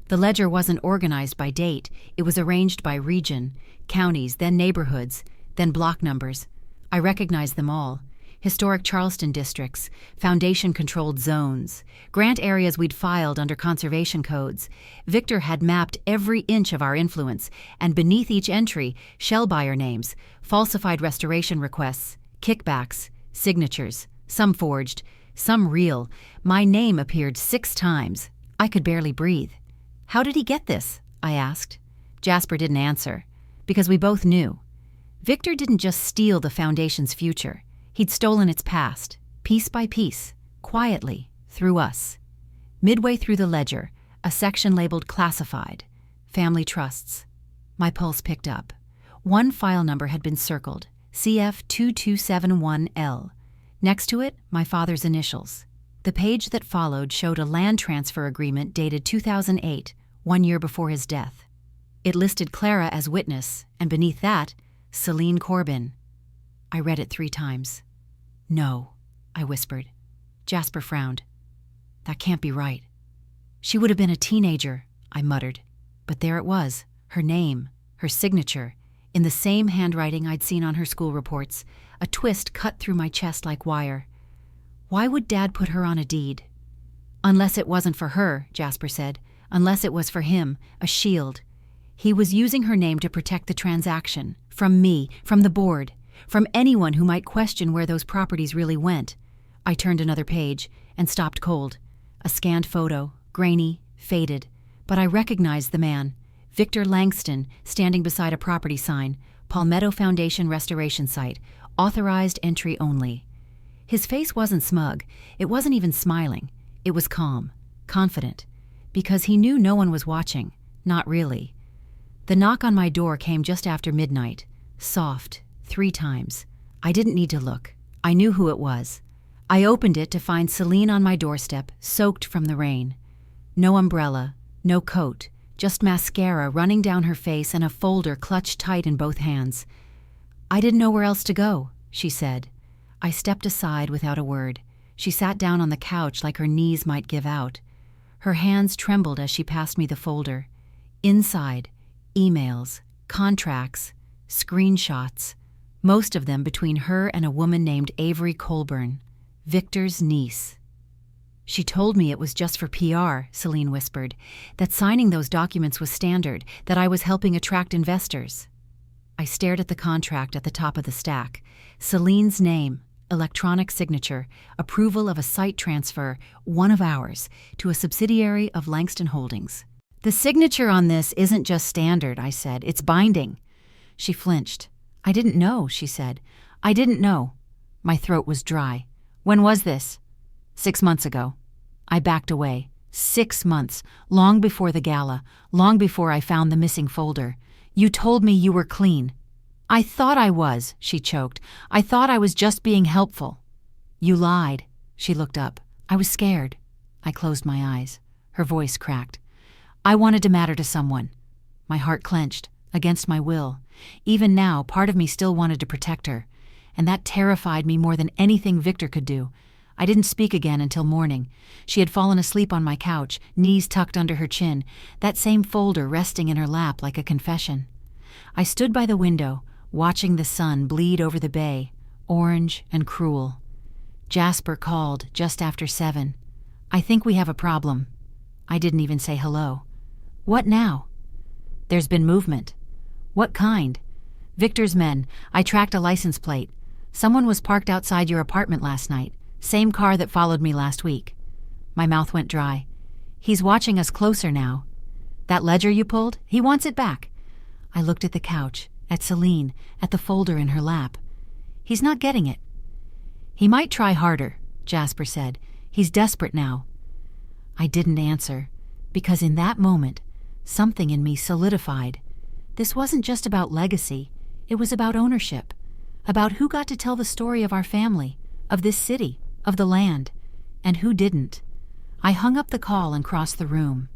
Speaker 1: The ledger wasn't organized by date. It was arranged by region, counties, then neighborhoods, then block numbers. I recognized them all. Historic Charleston districts, foundation-controlled zones, grant areas we'd filed under conservation codes. Victor had mapped every inch of our influence, and beneath each entry, shell buyer names, falsified restoration requests, kickbacks, signatures, some forged, some real. My name appeared 6 times. I could barely breathe. "How did he get this?" I asked. Jasper didn't answer, because we both knew. Victor didn't just steal the Foundation's future. He'd stolen its past, piece by piece, quietly, through us. Midway through the ledger, a section labeled Classified, Family Trusts. My pulse picked up. One file number had been circled, CF2271L. Next to it, my father's initials. The page that followed showed a land transfer agreement dated 2008, 1 year before his death. It listed Clara as witness, and beneath that, Elyra Corbin. I read it 3 times. "No," I whispered. Jasper frowned. "That can't be right." "She would have been a teenager," I muttered. But there it was, her name, her signature, in the same handwriting I'd seen on her school reports. A twist cut through my chest like wire. Why would Dad put her on a deed? "Unless it wasn't for her," Jasper said. "Unless it was for him, a shield. He was using her name to protect the transaction, from me, from the board, from anyone who might question where those properties really went." I turned another page and stopped cold. A scanned photo, grainy, faded, but I recognized the man, Victor Langston, standing beside a property sign, Palmetto Foundation Restoration Site, authorized entry only. His face wasn't smug. It wasn't even smiling. It was calm, confident, because he knew no one was watching. Not really. The knock on my door came just after midnight, soft, 3 times. I didn't need to look. I knew who it was. I opened it to find Celine on my doorstep, soaked from the rain. No umbrella, no coat, just mascara running down her face and a folder clutched tight in both hands. "I didn't know where else to go," she said. I stepped aside without a word. She sat down on the couch like her knees might give out. Her hands trembled as she passed me the folder. Inside, emails, contracts, screenshots, most of them between her and a woman named Elyra Corbin, Victor's niece. "She told me it was just for PR," Celine whispered, "that signing those documents was standard, that I was helping attract investors." I stared at the contract at the top of the stack. Celine's name, electronic signature, approval of a site transfer, one of ours, to a subsidiary of Langston Holdings. "The signature on this isn't just standard," I said. "It's binding." She flinched. "I didn't know," she said. "I didn't know." My throat was dry. "When was this?" 6 months ago. I backed away. 6 months, long before the gala, long before I found the missing folder. "You told me you were clean." "I thought I was," she choked. "I thought I was just being helpful." "You lied." She looked up. I was scared. I closed my eyes. Her voice cracked. "I wanted to matter to someone." My heart clenched, against my will. Even now, part of me still wanted to protect her. And that terrified me more than anything Victor could do. I didn't speak again until morning. She had fallen asleep on my couch, knees tucked under her chin, that same folder resting in her lap like a confession. I stood by the window, watching the sun bleed over the bay, orange and cruel. Jasper called just after 7. "I think we have a problem." I didn't even say hello. "What now?" "There's been movement." "What kind?" "Victor's men. I tracked a license plate. Someone was parked outside your apartment last night. Same car that followed me last week." My mouth went dry. "He's watching us closer now." "That ledger you pulled? He wants it back." I looked at the couch, at Celine, at the folder in her lap. "He's not getting it." "He might try harder," Jasper said. "He's desperate now." I didn't answer, because in that moment, something in me solidified. This wasn't just about legacy. It was about ownership, about who got to tell the story of our family, of this city, of the land, and who didn't. I hung up the call and crossed the room.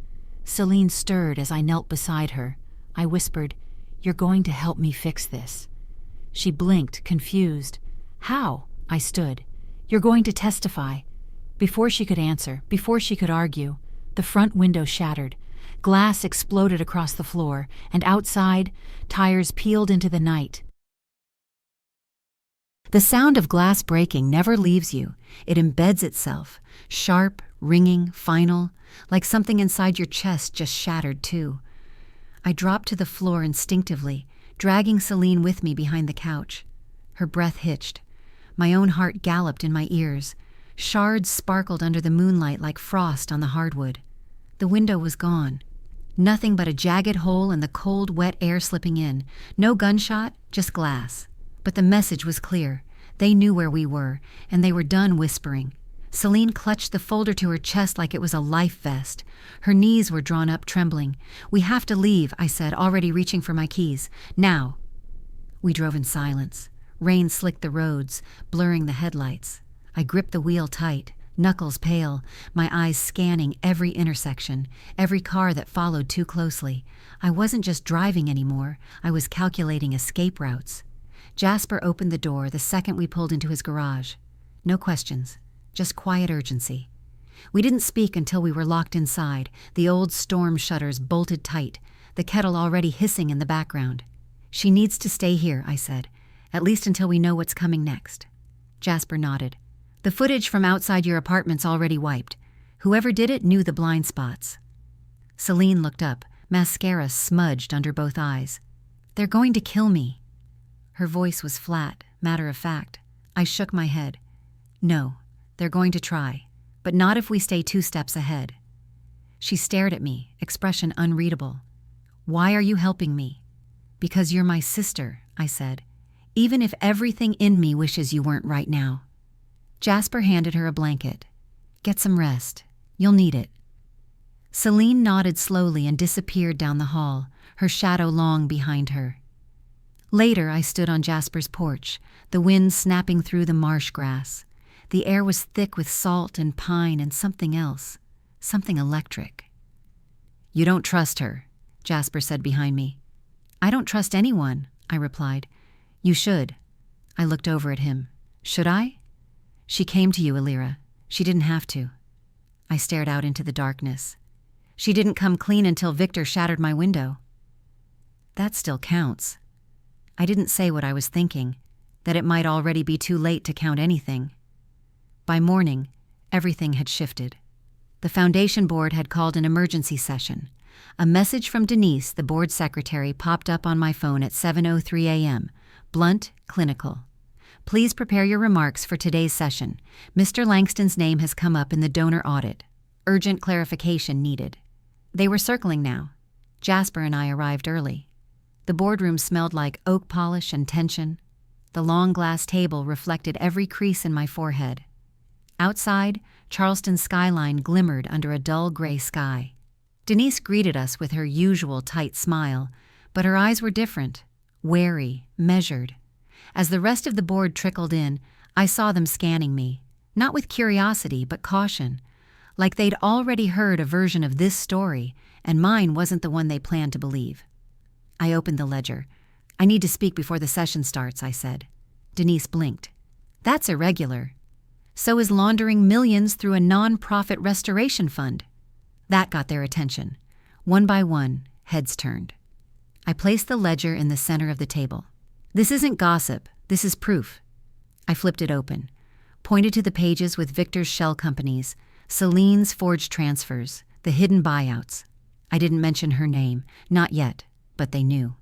Speaker 1: Celine stirred as I knelt beside her. I whispered, "You're going to help me fix this." She blinked, confused. "How?" I stood. "You're going to testify." Before she could answer, before she could argue, the front window shattered. Glass exploded across the floor, and outside, tires peeled into the night. The sound of glass breaking never leaves you. It embeds itself, sharp, ringing, final, like something inside your chest just shattered too. I dropped to the floor instinctively, dragging Celine with me behind the couch. Her breath hitched. My own heart galloped in my ears. Shards sparkled under the moonlight like frost on the hardwood. The window was gone. Nothing but a jagged hole and the cold, wet air slipping in. No gunshot, just glass. But the message was clear. They knew where we were, and they were done whispering. Celine clutched the folder to her chest like it was a life vest. Her knees were drawn up, trembling. "We have to leave," I said, already reaching for my keys. "Now." We drove in silence. Rain slicked the roads, blurring the headlights. I gripped the wheel tight, knuckles pale, my eyes scanning every intersection, every car that followed too closely. I wasn't just driving anymore. I was calculating escape routes. Jasper opened the door the second we pulled into his garage. No questions, just quiet urgency. We didn't speak until we were locked inside, the old storm shutters bolted tight, the kettle already hissing in the background. "She needs to stay here," I said, "at least until we know what's coming next." Jasper nodded. "The footage from outside your apartment's already wiped. Whoever did it knew the blind spots." Celine looked up, mascara smudged under both eyes. "They're going to kill me." Her voice was flat, matter-of-fact. I shook my head. "No, they're going to try, but not if we stay 2 steps ahead." She stared at me, expression unreadable. "Why are you helping me?" "Because you're my sister," I said, "even if everything in me wishes you weren't right now." Jasper handed her a blanket. "Get some rest. You'll need it." Celine nodded slowly and disappeared down the hall, her shadow long behind her. Later, I stood on Jasper's porch, the wind snapping through the marsh grass. The air was thick with salt and pine and something else, something electric. "You don't trust her," Jasper said behind me. "I don't trust anyone," I replied. "You should." I looked over at him. "Should I?" "She came to you, Elyra. She didn't have to." I stared out into the darkness. "She didn't come clean until Victor shattered my window." "That still counts." I didn't say what I was thinking, that it might already be too late to count anything. By morning, everything had shifted. The foundation board had called an emergency session. A message from Denise, the board secretary, popped up on my phone at 7:03 a.m. Blunt, clinical. "Please prepare your remarks for today's session. Mr. Langston's name has come up in the donor audit. Urgent clarification needed." They were circling now. Jasper and I arrived early. The boardroom smelled like oak polish and tension. The long glass table reflected every crease in my forehead. Outside, Charleston's skyline glimmered under a dull gray sky. Denise greeted us with her usual tight smile, but her eyes were different, wary, measured. As the rest of the board trickled in, I saw them scanning me, not with curiosity but caution, like they'd already heard a version of this story, and mine wasn't the one they planned to believe. I opened the ledger. "I need to speak before the session starts," I said. Denise blinked. "That's irregular. So is laundering millions through a non-profit restoration fund." That got their attention. One by one, heads turned. I placed the ledger in the center of the table. "This isn't gossip. This is proof." I flipped it open, pointed to the pages with Victor's shell companies, Celine's forged transfers, the hidden buyouts. I didn't mention her name, not yet, but they knew.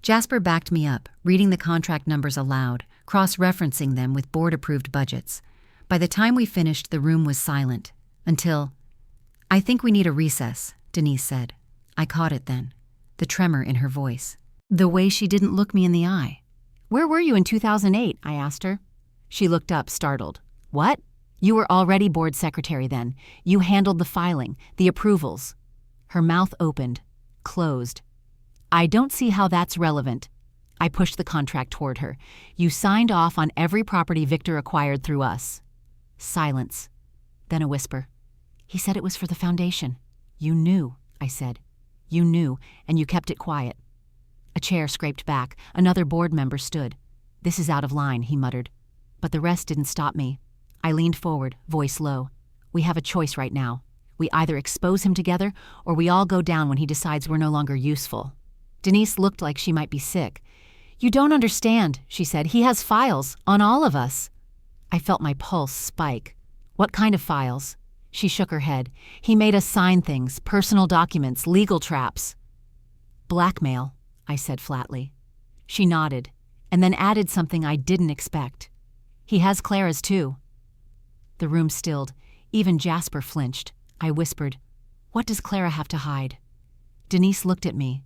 Speaker 1: Jasper backed me up, reading the contract numbers aloud, cross-referencing them with board-approved budgets. By the time we finished, the room was silent. Until, "I think we need a recess," Denise said. I caught it then, the tremor in her voice, the way she didn't look me in the eye. "Where were you in 2008? I asked her. She looked up, startled. "What? You were already board secretary then. You handled the filing, the approvals." Her mouth opened, closed. "I don't see how that's relevant." I pushed the contract toward her. "You signed off on every property Victor acquired through us." Silence. Then a whisper. "He said it was for the foundation." "You knew," I said. "You knew, and you kept it quiet." A chair scraped back. Another board member stood. "This is out of line," he muttered. But the rest didn't stop me. I leaned forward, voice low. "We have a choice right now. We either expose him together, or we all go down when he decides we're no longer useful." Denise looked like she might be sick. "You don't understand," she said. "He has files on all of us." I felt my pulse spike. "What kind of files?" She shook her head. "He made us sign things, personal documents, legal traps." "Blackmail," I said flatly. She nodded, and then added something I didn't expect. "He has Clara's too." The room stilled. Even Jasper flinched. I whispered, "What does Clara have to hide?" Denise looked at me,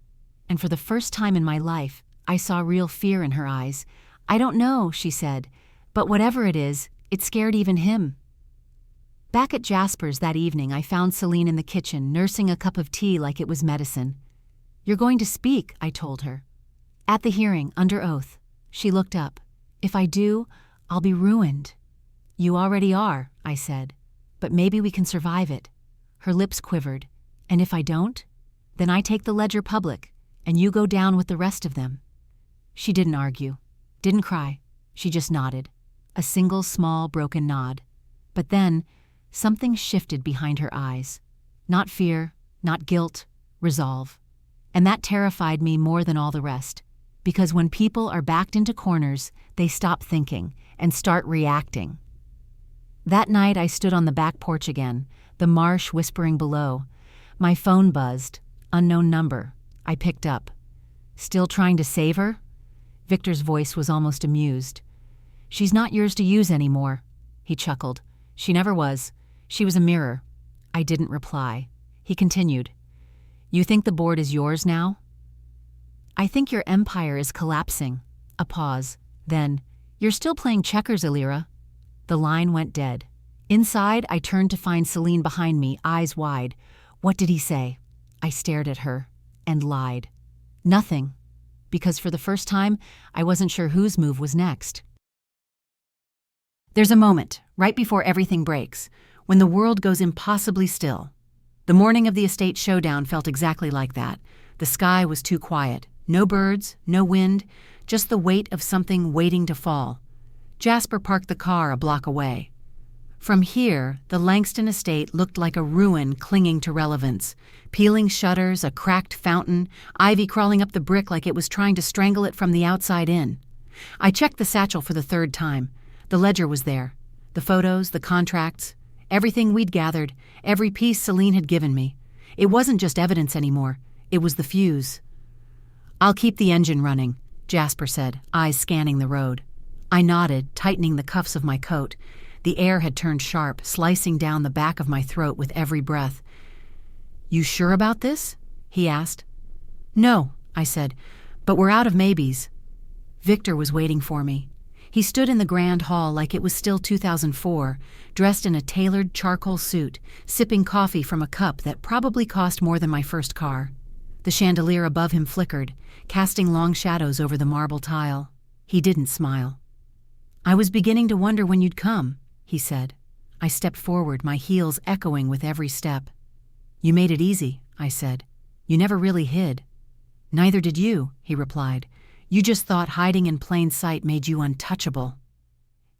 Speaker 1: and for the first time in my life, I saw real fear in her eyes. "I don't know," she said, "but whatever it is, it scared even him." Back at Jasper's that evening, I found Celine in the kitchen, nursing a cup of tea like it was medicine. "You're going to speak," I told her. "At the hearing, under oath." She looked up. "If I do, I'll be ruined." "You already are," I said, "but maybe we can survive it." Her lips quivered. "And if I don't? Then I take the ledger public, and you go down with the rest of them." She didn't argue, didn't cry. She just nodded, a single small broken nod. But then, something shifted behind her eyes. Not fear, not guilt, resolve. And that terrified me more than all the rest, because when people are backed into corners, they stop thinking and start reacting. That night I stood on the back porch again, the marsh whispering below. My phone buzzed. Unknown number. I picked up. "Still trying to save her?" Victor's voice was almost amused. "She's not yours to use anymore." He chuckled. "She never was. She was a mirror." I didn't reply. He continued. "You think the board is yours now?" "I think your empire is collapsing." A pause. Then, "You're still playing checkers, Elyra." The line went dead. Inside, I turned to find Celine behind me, eyes wide. "What did he say?" I stared at her and lied. "Nothing," because for the first time, I wasn't sure whose move was next. There's a moment, right before everything breaks, when the world goes impossibly still. The morning of the estate showdown felt exactly like that. The sky was too quiet. No birds, no wind, just the weight of something waiting to fall. Jasper parked the car a block away. From here, the Langston estate looked like a ruin clinging to relevance. Peeling shutters, a cracked fountain, ivy crawling up the brick like it was trying to strangle it from the outside in. I checked the satchel for the third time. The ledger was there. The photos, the contracts, everything we'd gathered, every piece Celine had given me. It wasn't just evidence anymore. It was the fuse. "I'll keep the engine running," Jasper said, eyes scanning the road. I nodded, tightening the cuffs of my coat. The air had turned sharp, slicing down the back of my throat with every breath. "You sure about this?" he asked. "No," I said, "but we're out of maybes." Victor was waiting for me. He stood in the grand hall like it was still 2004, dressed in a tailored charcoal suit, sipping coffee from a cup that probably cost more than my first car. The chandelier above him flickered, casting long shadows over the marble tile. He didn't smile. "I was beginning to wonder when you'd come," he said. I stepped forward, my heels echoing with every step. "You made it easy," I said. "You never really hid." "Neither did you," he replied. "You just thought hiding in plain sight made you untouchable."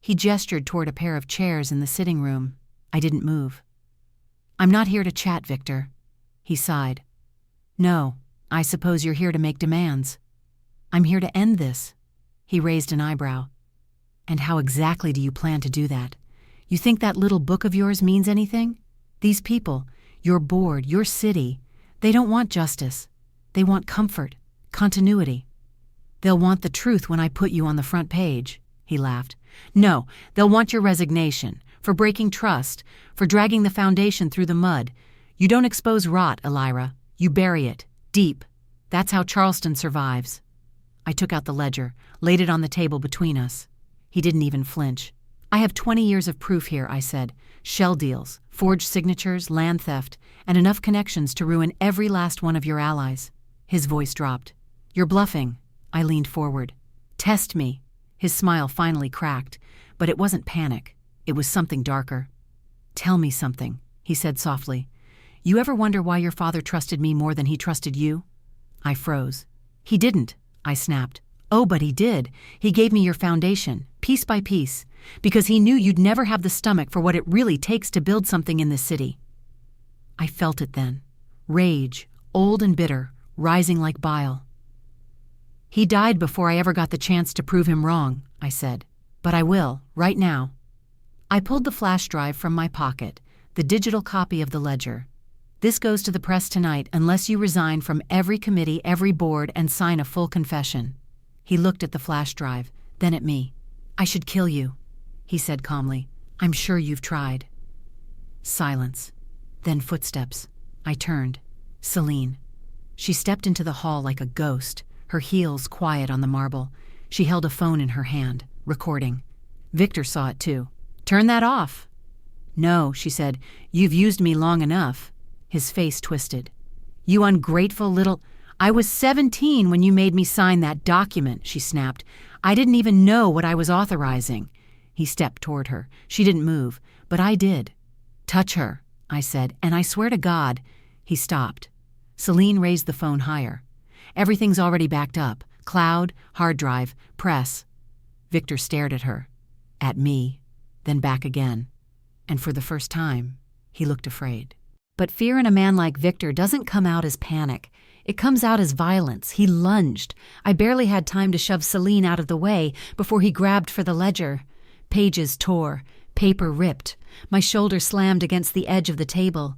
Speaker 1: He gestured toward a pair of chairs in the sitting room. I didn't move. "I'm not here to chat, Victor." He sighed. "No, I suppose you're here to make demands." "I'm here to end this." He raised an eyebrow. "And how exactly do you plan to do that? You think that little book of yours means anything? These people, your board, your city, they don't want justice. They want comfort, continuity. They'll want the truth when I put you on the front page," he laughed. "No, they'll want your resignation, for breaking trust, for dragging the foundation through the mud. You don't expose rot, Elyra. You bury it, deep. That's how Charleston survives." I took out the ledger, laid it on the table between us. He didn't even flinch. "I have 20 years of proof here," I said. "Shell deals, forged signatures, land theft, and enough connections to ruin every last one of your allies." His voice dropped. "You're bluffing." I leaned forward. "Test me." His smile finally cracked, but it wasn't panic. It was something darker. "Tell me something," he said softly. "You ever wonder why your father trusted me more than he trusted you?" I froze. "He didn't," I snapped. "Oh, but he did. He gave me your foundation, piece by piece, because he knew you'd never have the stomach for what it really takes to build something in this city." I felt it then. Rage, old and bitter, rising like bile. "He died before I ever got the chance to prove him wrong," I said. "But I will, right now." I pulled the flash drive from my pocket, the digital copy of the ledger. "This goes to the press tonight unless you resign from every committee, every board, and sign a full confession." He looked at the flash drive, then at me. "I should kill you," he said calmly. "I'm sure you've tried." Silence. Then footsteps. I turned. Celine. She stepped into the hall like a ghost, her heels quiet on the marble. She held a phone in her hand, recording. Victor saw it too. "Turn that off." "No," she said. "You've used me long enough." His face twisted. "You ungrateful little—" "I was 17 when you made me sign that document," she snapped. "I didn't even know what I was authorizing." He stepped toward her. She didn't move, but I did. "Touch her," I said, "and I swear to God—" He stopped. Celine raised the phone higher. "Everything's already backed up. Cloud, hard drive, press." Victor stared at her, at me, then back again. And for the first time, he looked afraid. But fear in a man like Victor doesn't come out as panic. It comes out as violence. He lunged. I barely had time to shove Celine out of the way before he grabbed for the ledger. Pages tore. Paper ripped. My shoulder slammed against the edge of the table.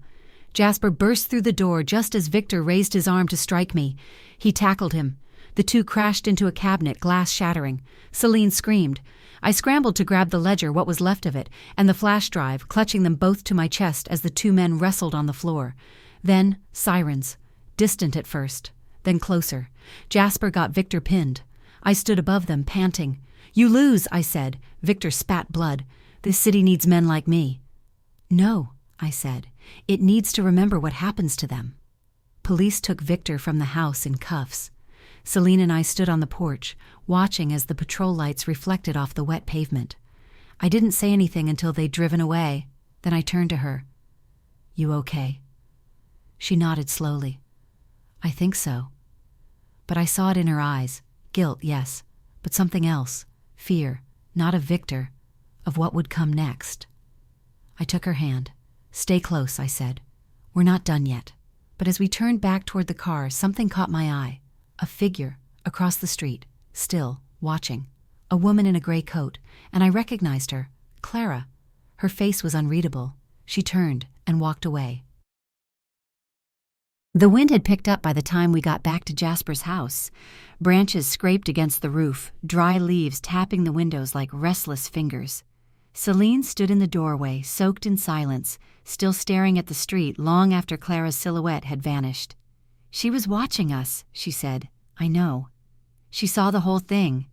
Speaker 1: Jasper burst through the door just as Victor raised his arm to strike me. He tackled him. The two crashed into a cabinet, glass shattering. Celine screamed. I scrambled to grab the ledger, what was left of it, and the flash drive, clutching them both to my chest as the two men wrestled on the floor. Then, sirens. Distant at first, then closer. Jasper got Victor pinned. I stood above them, panting. "You lose," I said. Victor spat blood. "This city needs men like me." "No," I said. "It needs to remember what happens to them." Police took Victor from the house in cuffs. Celine and I stood on the porch, watching as the patrol lights reflected off the wet pavement. I didn't say anything until they'd driven away. Then I turned to her. "You okay?" She nodded slowly. "I think so." But I saw it in her eyes. Guilt, yes, but something else. Fear, not of Victor, of what would come next. I took her hand. "Stay close," I said. "We're not done yet." But as we turned back toward the car, something caught my eye. A figure, across the street, still, watching. A woman in a gray coat, and I recognized her. Clara. Her face was unreadable. She turned and walked away. The wind had picked up by the time we got back to Jasper's house. Branches scraped against the roof, dry leaves tapping the windows like restless fingers. Celine stood in the doorway, soaked in silence, still staring at the street long after Clara's silhouette had vanished. "She was watching us," she said. "I know." "She saw the whole thing."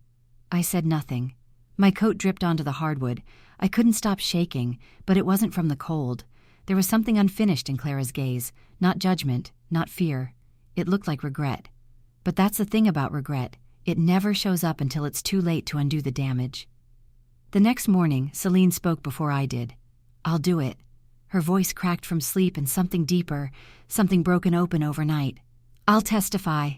Speaker 1: I said nothing. My coat dripped onto the hardwood. I couldn't stop shaking, but it wasn't from the cold. There was something unfinished in Clara's gaze, not judgment, not fear. It looked like regret. But that's the thing about regret. It never shows up until it's too late to undo the damage. The next morning, Celine spoke before I did. "I'll do it." Her voice cracked from sleep and something deeper, something broken open overnight. "I'll testify."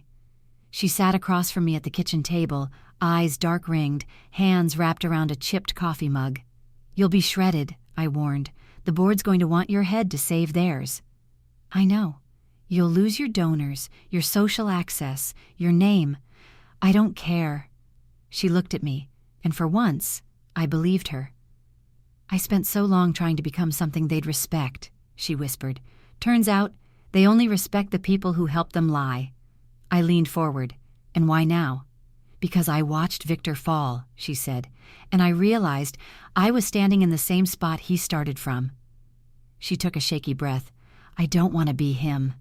Speaker 1: She sat across from me at the kitchen table, eyes dark-ringed, hands wrapped around a chipped coffee mug. "You'll be shredded," I warned. "The board's going to want your head to save theirs." "I know. You'll lose your donors, your social access, your name. I don't care." She looked at me, and for once, I believed her. "I spent so long trying to become something they'd respect," she whispered. "Turns out, they only respect the people who help them lie." I leaned forward. "And why now?" "Because I watched Victor fall," she said, "and I realized I was standing in the same spot he started from." She took a shaky breath. "I don't want to be him."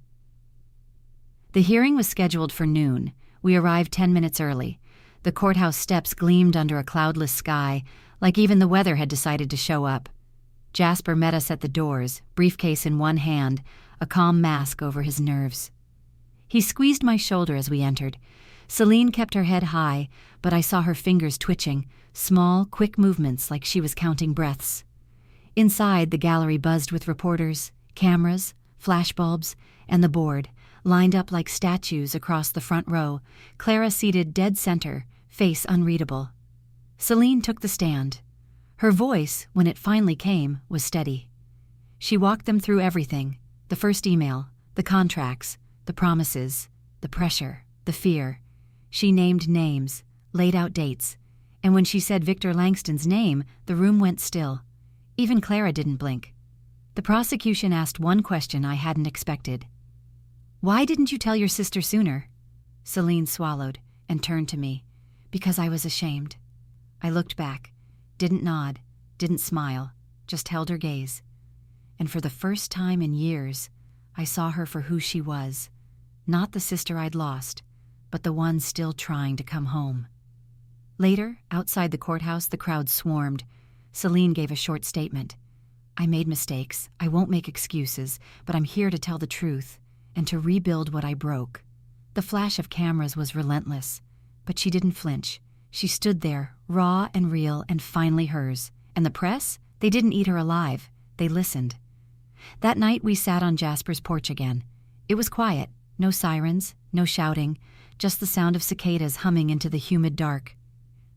Speaker 1: The hearing was scheduled for noon. We arrived 10 minutes early. The courthouse steps gleamed under a cloudless sky, like even the weather had decided to show up. Jasper met us at the doors, briefcase in one hand, a calm mask over his nerves. He squeezed my shoulder as we entered. Celine kept her head high, but I saw her fingers twitching, small, quick movements like she was counting breaths. Inside, the gallery buzzed with reporters, cameras, flashbulbs, and the board, lined up like statues across the front row, Clara seated dead center, face unreadable. Celine took the stand. Her voice, when it finally came, was steady. She walked them through everything: the first email, the contracts, the promises, the pressure, the fear. She named names, laid out dates, and when she said Victor Langston's name, the room went still. Even Clara didn't blink. The prosecution asked one question I hadn't expected. "Why didn't you tell your sister sooner?" Celine swallowed and turned to me. "Because I was ashamed." I looked back, didn't nod, didn't smile, just held her gaze. And for the first time in years, I saw her for who she was. Not the sister I'd lost, but the one still trying to come home. Later, outside the courthouse, the crowd swarmed. Celine gave a short statement. "I made mistakes. I won't make excuses, but I'm here to tell the truth and to rebuild what I broke." The flash of cameras was relentless, but she didn't flinch. She stood there, raw and real and finally hers. And the press? They didn't eat her alive. They listened. That night we sat on Jasper's porch again. It was quiet. No sirens, no shouting, just the sound of cicadas humming into the humid dark.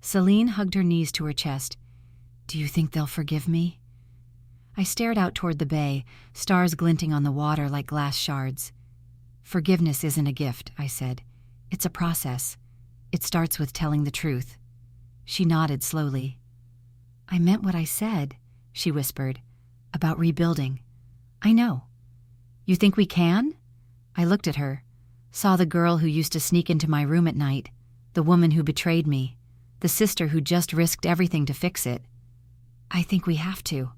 Speaker 1: Celine hugged her knees to her chest. "Do you think they'll forgive me?" I stared out toward the bay, stars glinting on the water like glass shards. "Forgiveness isn't a gift," I said. "It's a process. It starts with telling the truth." She nodded slowly. "I meant what I said," she whispered, "about rebuilding. I know." "You think we can?" I looked at her, saw the girl who used to sneak into my room at night, the woman who betrayed me, the sister who just risked everything to fix it. "I think we have to.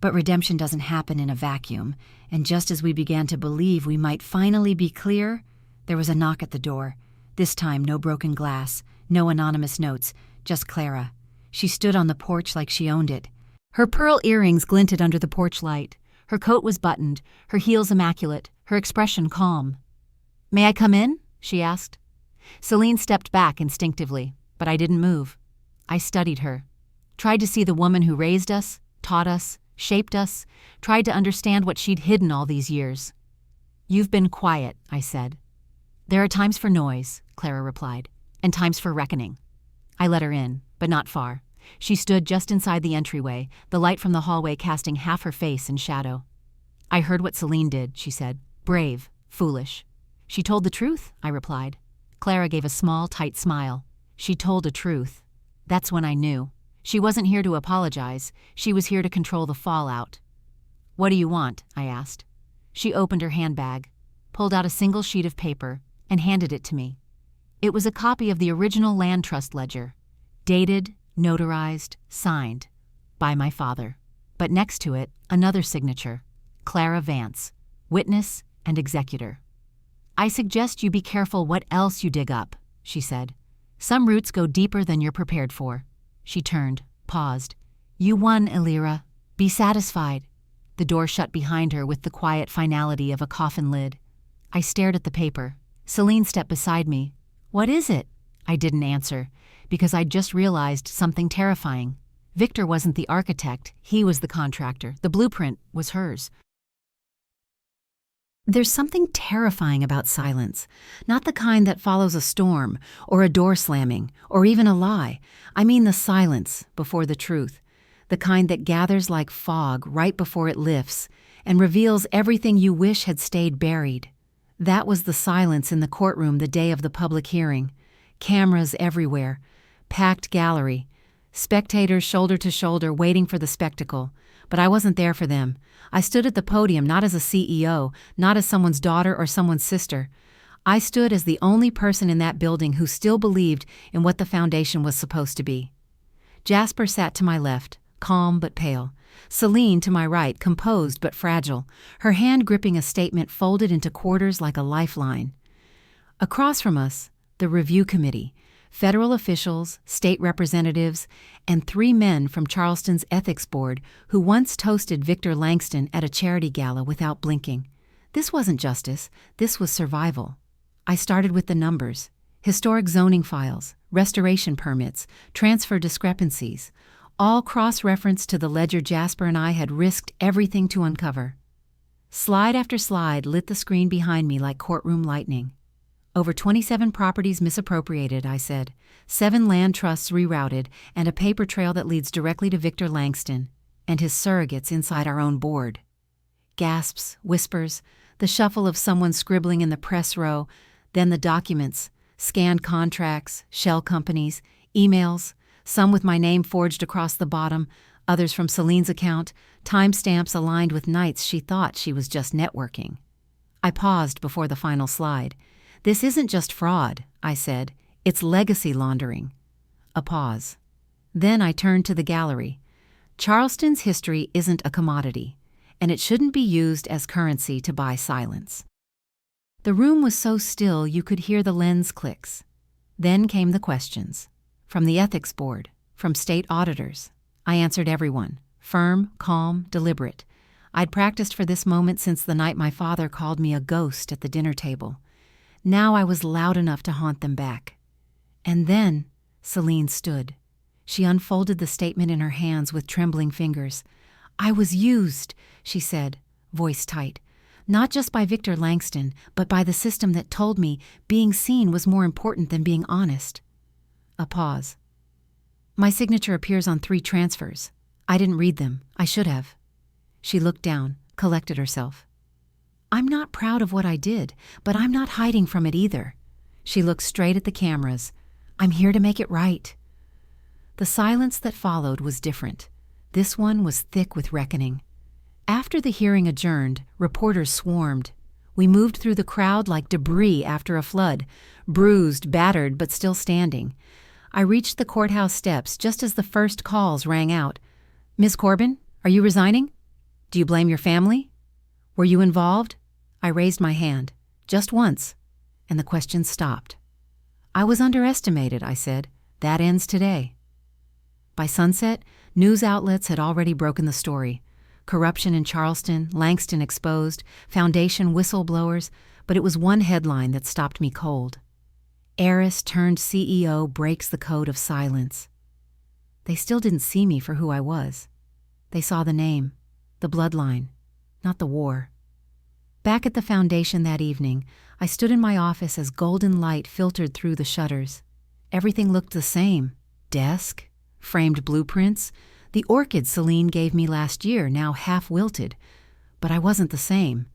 Speaker 1: But redemption doesn't happen in a vacuum, and just as we began to believe we might finally be clear, there was a knock at the door. This time, no broken glass, no anonymous notes, just Clara. She stood on the porch like she owned it. Her pearl earrings glinted under the porch light. Her coat was buttoned, her heels immaculate, her expression calm. "May I come in?" she asked. Celine stepped back instinctively, but I didn't move. I studied her. Tried to see the woman who raised us, taught us, shaped us, tried to understand what she'd hidden all these years. "You've been quiet," I said. "There are times for noise," Clara replied, "and times for reckoning." I let her in, but not far. She stood just inside the entryway, the light from the hallway casting half her face in shadow. "I heard what Celine did," she said. "Brave, foolish." "She told the truth," I replied. Clara gave a small, tight smile. "She told a truth." That's when I knew. She wasn't here to apologize. She was here to control the fallout. "What do you want?" I asked. She opened her handbag, pulled out a single sheet of paper, and handed it to me. It was a copy of the original land trust ledger, dated, notarized, signed, by my father. But next to it, another signature, Clara Vance, witness and executor. "I suggest you be careful what else you dig up," she said. "Some roots go deeper than you're prepared for." She turned, paused. "You won, Elyra. Be satisfied." The door shut behind her with the quiet finality of a coffin lid. I stared at the paper. Celine stepped beside me. "What is it?" I didn't answer, because I'd just realized something terrifying. Victor wasn't the architect, he was the contractor. The blueprint was hers. There's something terrifying about silence, not the kind that follows a storm, or a door slamming, or even a lie. I mean the silence before the truth, the kind that gathers like fog right before it lifts and reveals everything you wish had stayed buried. That was the silence in the courtroom the day of the public hearing. Cameras everywhere, packed gallery, spectators shoulder to shoulder waiting for the spectacle. But I wasn't there for them. I stood at the podium not as a CEO, not as someone's daughter or someone's sister. I stood as the only person in that building who still believed in what the foundation was supposed to be. Jasper sat to my left, calm but pale. Celine to my right, composed but fragile, her hand gripping a statement folded into quarters like a lifeline. Across from us, the review committee, federal officials, state representatives, and 3 men from Charleston's ethics board who once toasted Victor Langston at a charity gala without blinking. This wasn't justice, this was survival. I started with the numbers: historic zoning files, restoration permits, transfer discrepancies, all cross-referenced to the ledger Jasper and I had risked everything to uncover. Slide after slide lit the screen behind me like courtroom lightning. Over 27 properties misappropriated, I said, 7 land trusts rerouted, and a paper trail that leads directly to Victor Langston and his surrogates inside our own board. Gasps, whispers, the shuffle of someone scribbling in the press row, then the documents, scanned contracts, shell companies, emails, some with my name forged across the bottom, others from Celine's account, timestamps aligned with nights she thought she was just networking. I paused before the final slide. "This isn't just fraud," I said. "It's legacy laundering." A pause. Then I turned to the gallery. Charleston's history isn't a commodity, and it shouldn't be used as currency to buy silence. The room was so still you could hear the lens clicks. Then came the questions. From the ethics board, from state auditors. I answered everyone, firm, calm, deliberate. I'd practiced for this moment since the night my father called me a ghost at the dinner table. Now I was loud enough to haunt them back. And then Celine stood. She unfolded the statement in her hands with trembling fingers. "I was used," she said, voice tight. "Not just by Victor Langston, but by the system that told me being seen was more important than being honest." A pause. "My signature appears on 3 transfers. I didn't read them. I should have." She looked down, collected herself. "I'm not proud of what I did, but I'm not hiding from it either." She looked straight at the cameras. "I'm here to make it right." The silence that followed was different. This one was thick with reckoning. After the hearing adjourned, reporters swarmed. We moved through the crowd like debris after a flood, bruised, battered, but still standing. I reached the courthouse steps just as the first calls rang out. "Ms. Corbin, are you resigning? Do you blame your family? Were you involved?" I raised my hand, just once, and the question stopped. "I was underestimated," I said. "That ends today." By sunset, news outlets had already broken the story. Corruption in Charleston, Langston exposed, Foundation whistleblowers, but it was one headline that stopped me cold. "Heiress turned CEO breaks the code of silence." They still didn't see me for who I was. They saw the name, the bloodline, not the war. Back at the foundation that evening, I stood in my office as golden light filtered through the shutters. Everything looked the same. Desk, framed blueprints, the orchid Celine gave me last year, now half wilted. But I wasn't the same.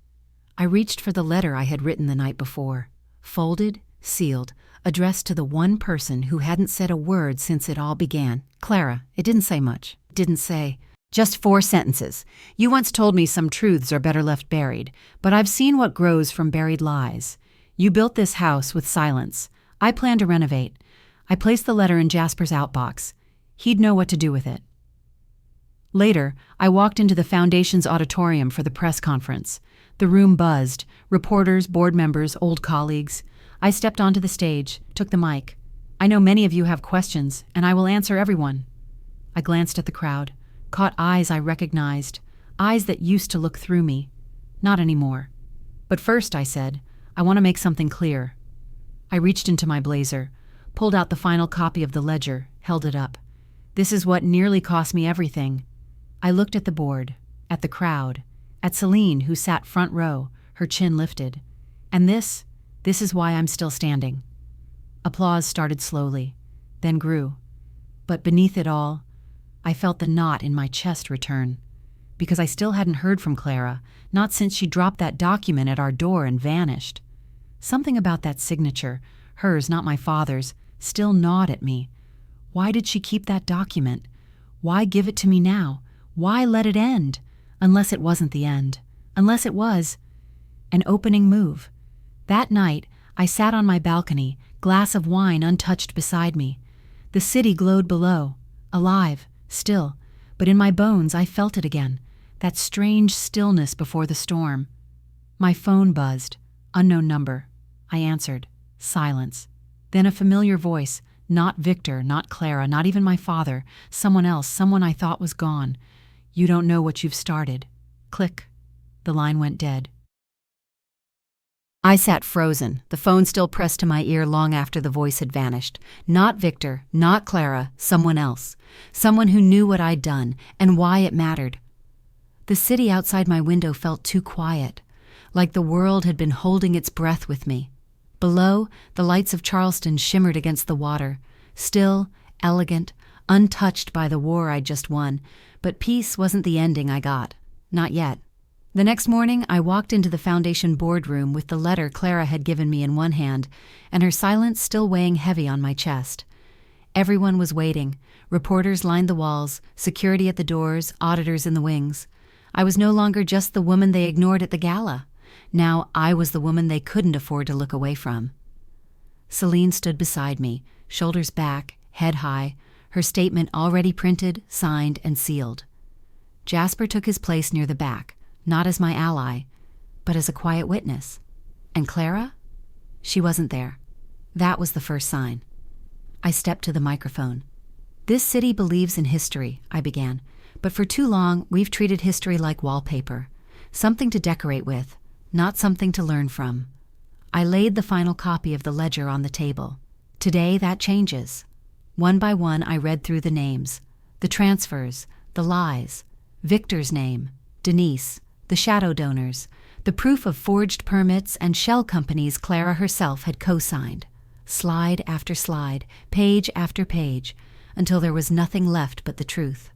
Speaker 1: I reached for the letter I had written the night before, folded, sealed, addressed to the one person who hadn't said a word since it all began. Clara. It didn't say much. It didn't say, just 4 sentences. You once told me some truths are better left buried, but I've seen what grows from buried lies. You built this house with silence. I plan to renovate. I placed the letter in Jasper's outbox. He'd know what to do with it. Later, I walked into the Foundation's auditorium for the press conference. The room buzzed. Reporters, board members, old colleagues. I stepped onto the stage, took the mic. I know many of you have questions, and I will answer everyone. I glanced at the crowd, caught eyes I recognized, eyes that used to look through me. Not anymore. But first, I said, I want to make something clear. I reached into my blazer, pulled out the final copy of the ledger, held it up. This is what nearly cost me everything. I looked at the board, at the crowd, at Celine, who sat front row, her chin lifted. And this is why I'm still standing. Applause started slowly, then grew. But beneath it all, I felt the knot in my chest return. Because I still hadn't heard from Clara, not since she dropped that document at our door and vanished. Something about that signature, hers, not my father's, still gnawed at me. Why did she keep that document? Why give it to me now? Why let it end? Unless it wasn't the end. Unless it was an opening move. That night, I sat on my balcony, glass of wine untouched beside me. The city glowed below, alive, still, but in my bones I felt it again, that strange stillness before the storm. My phone buzzed, unknown number. I answered, silence. Then a familiar voice, not Victor, not Clara, not even my father, someone else, someone I thought was gone. You don't know what you've started. Click. The line went dead. I sat frozen, the phone still pressed to my ear long after the voice had vanished. Not Victor, not Clara, someone else. Someone who knew what I'd done and why it mattered. The city outside my window felt too quiet, like the world had been holding its breath with me. Below, the lights of Charleston shimmered against the water, still, elegant, untouched by the war I'd just won, but peace wasn't the ending I got. Not yet. The next morning, I walked into the Foundation boardroom with the letter Clara had given me in one hand, and her silence still weighing heavy on my chest. Everyone was waiting. Reporters lined the walls, security at the doors, auditors in the wings. I was no longer just the woman they ignored at the gala. Now I was the woman they couldn't afford to look away from. Celine stood beside me, shoulders back, head high, her statement already printed, signed, and sealed. Jasper took his place near the back, not as my ally, but as a quiet witness. And Clara? She wasn't there. That was the first sign. I stepped to the microphone. This city believes in history, I began, but for too long we've treated history like wallpaper, something to decorate with, not something to learn from. I laid the final copy of the ledger on the table. Today that changes. One by one I read through the names, the transfers, the lies, Victor's name, Denise, the shadow donors, the proof of forged permits and shell companies Clara herself had co-signed. Slide after slide, page after page, until there was nothing left but the truth.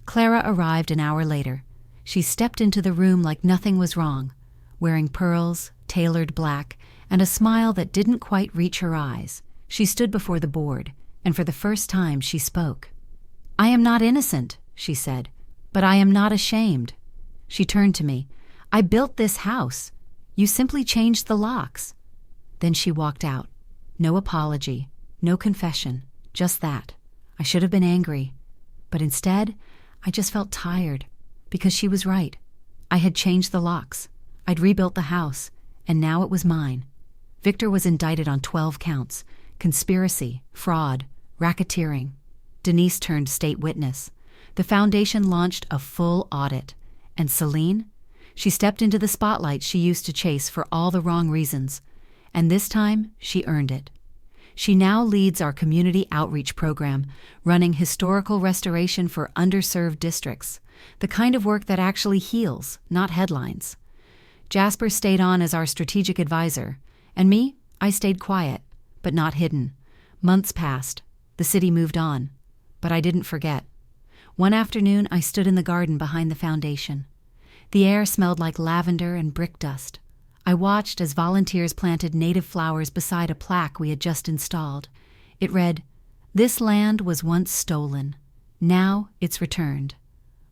Speaker 1: Clara arrived an hour later. She stepped into the room like nothing was wrong, wearing pearls, tailored black, and a smile that didn't quite reach her eyes. She stood before the board, and for the first time she spoke. "I am not innocent," she said, "but I am not ashamed." She turned to me. "I built this house. You simply changed the locks." Then she walked out. No apology, no confession, just that. I should have been angry, but instead, I just felt tired, because she was right. I had changed the locks. I'd rebuilt the house, and now it was mine. Victor was indicted on 12 counts: conspiracy, fraud, racketeering. Denise turned state witness. The Foundation launched a full audit. And Celine? She stepped into the spotlight she used to chase for all the wrong reasons. And this time, she earned it. She now leads our community outreach program, running historical restoration for underserved districts, the kind of work that actually heals, not headlines. Jasper stayed on as our strategic advisor, and me, I stayed quiet, but not hidden. Months passed. The city moved on, but I didn't forget. One afternoon, I stood in the garden behind the foundation. The air smelled like lavender and brick dust. I watched as volunteers planted native flowers beside a plaque we had just installed. It read, "This land was once stolen. Now it's returned."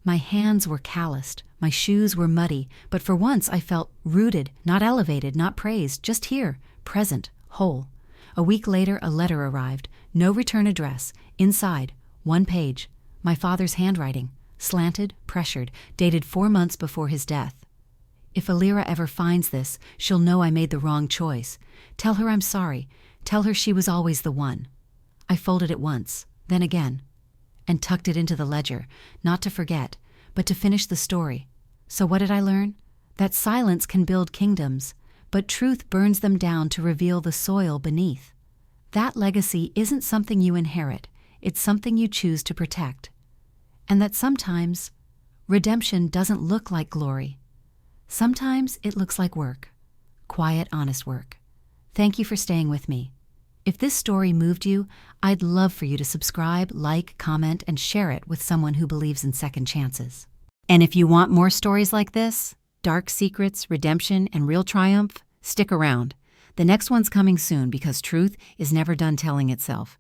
Speaker 1: My hands were calloused, my shoes were muddy, but for once I felt rooted, not elevated, not praised, just here, present, whole. A week later, a letter arrived, no return address, inside, one page, my father's handwriting, slanted, pressured, dated 4 months before his death. If Elyra ever finds this, she'll know I made the wrong choice. Tell her I'm sorry. Tell her she was always the one. I folded it once, then again, and tucked it into the ledger, not to forget, but to finish the story. So what did I learn? That silence can build kingdoms, but truth burns them down to reveal the soil beneath. That legacy isn't something you inherit, it's something you choose to protect. And that sometimes, redemption doesn't look like glory. Sometimes it looks like work. Quiet, honest work. Thank you for staying with me. If this story moved you, I'd love for you to subscribe, like, comment, and share it with someone who believes in second chances. And if you want more stories like this, dark secrets, redemption, and real triumph, stick around. The next one's coming soon because truth is never done telling itself.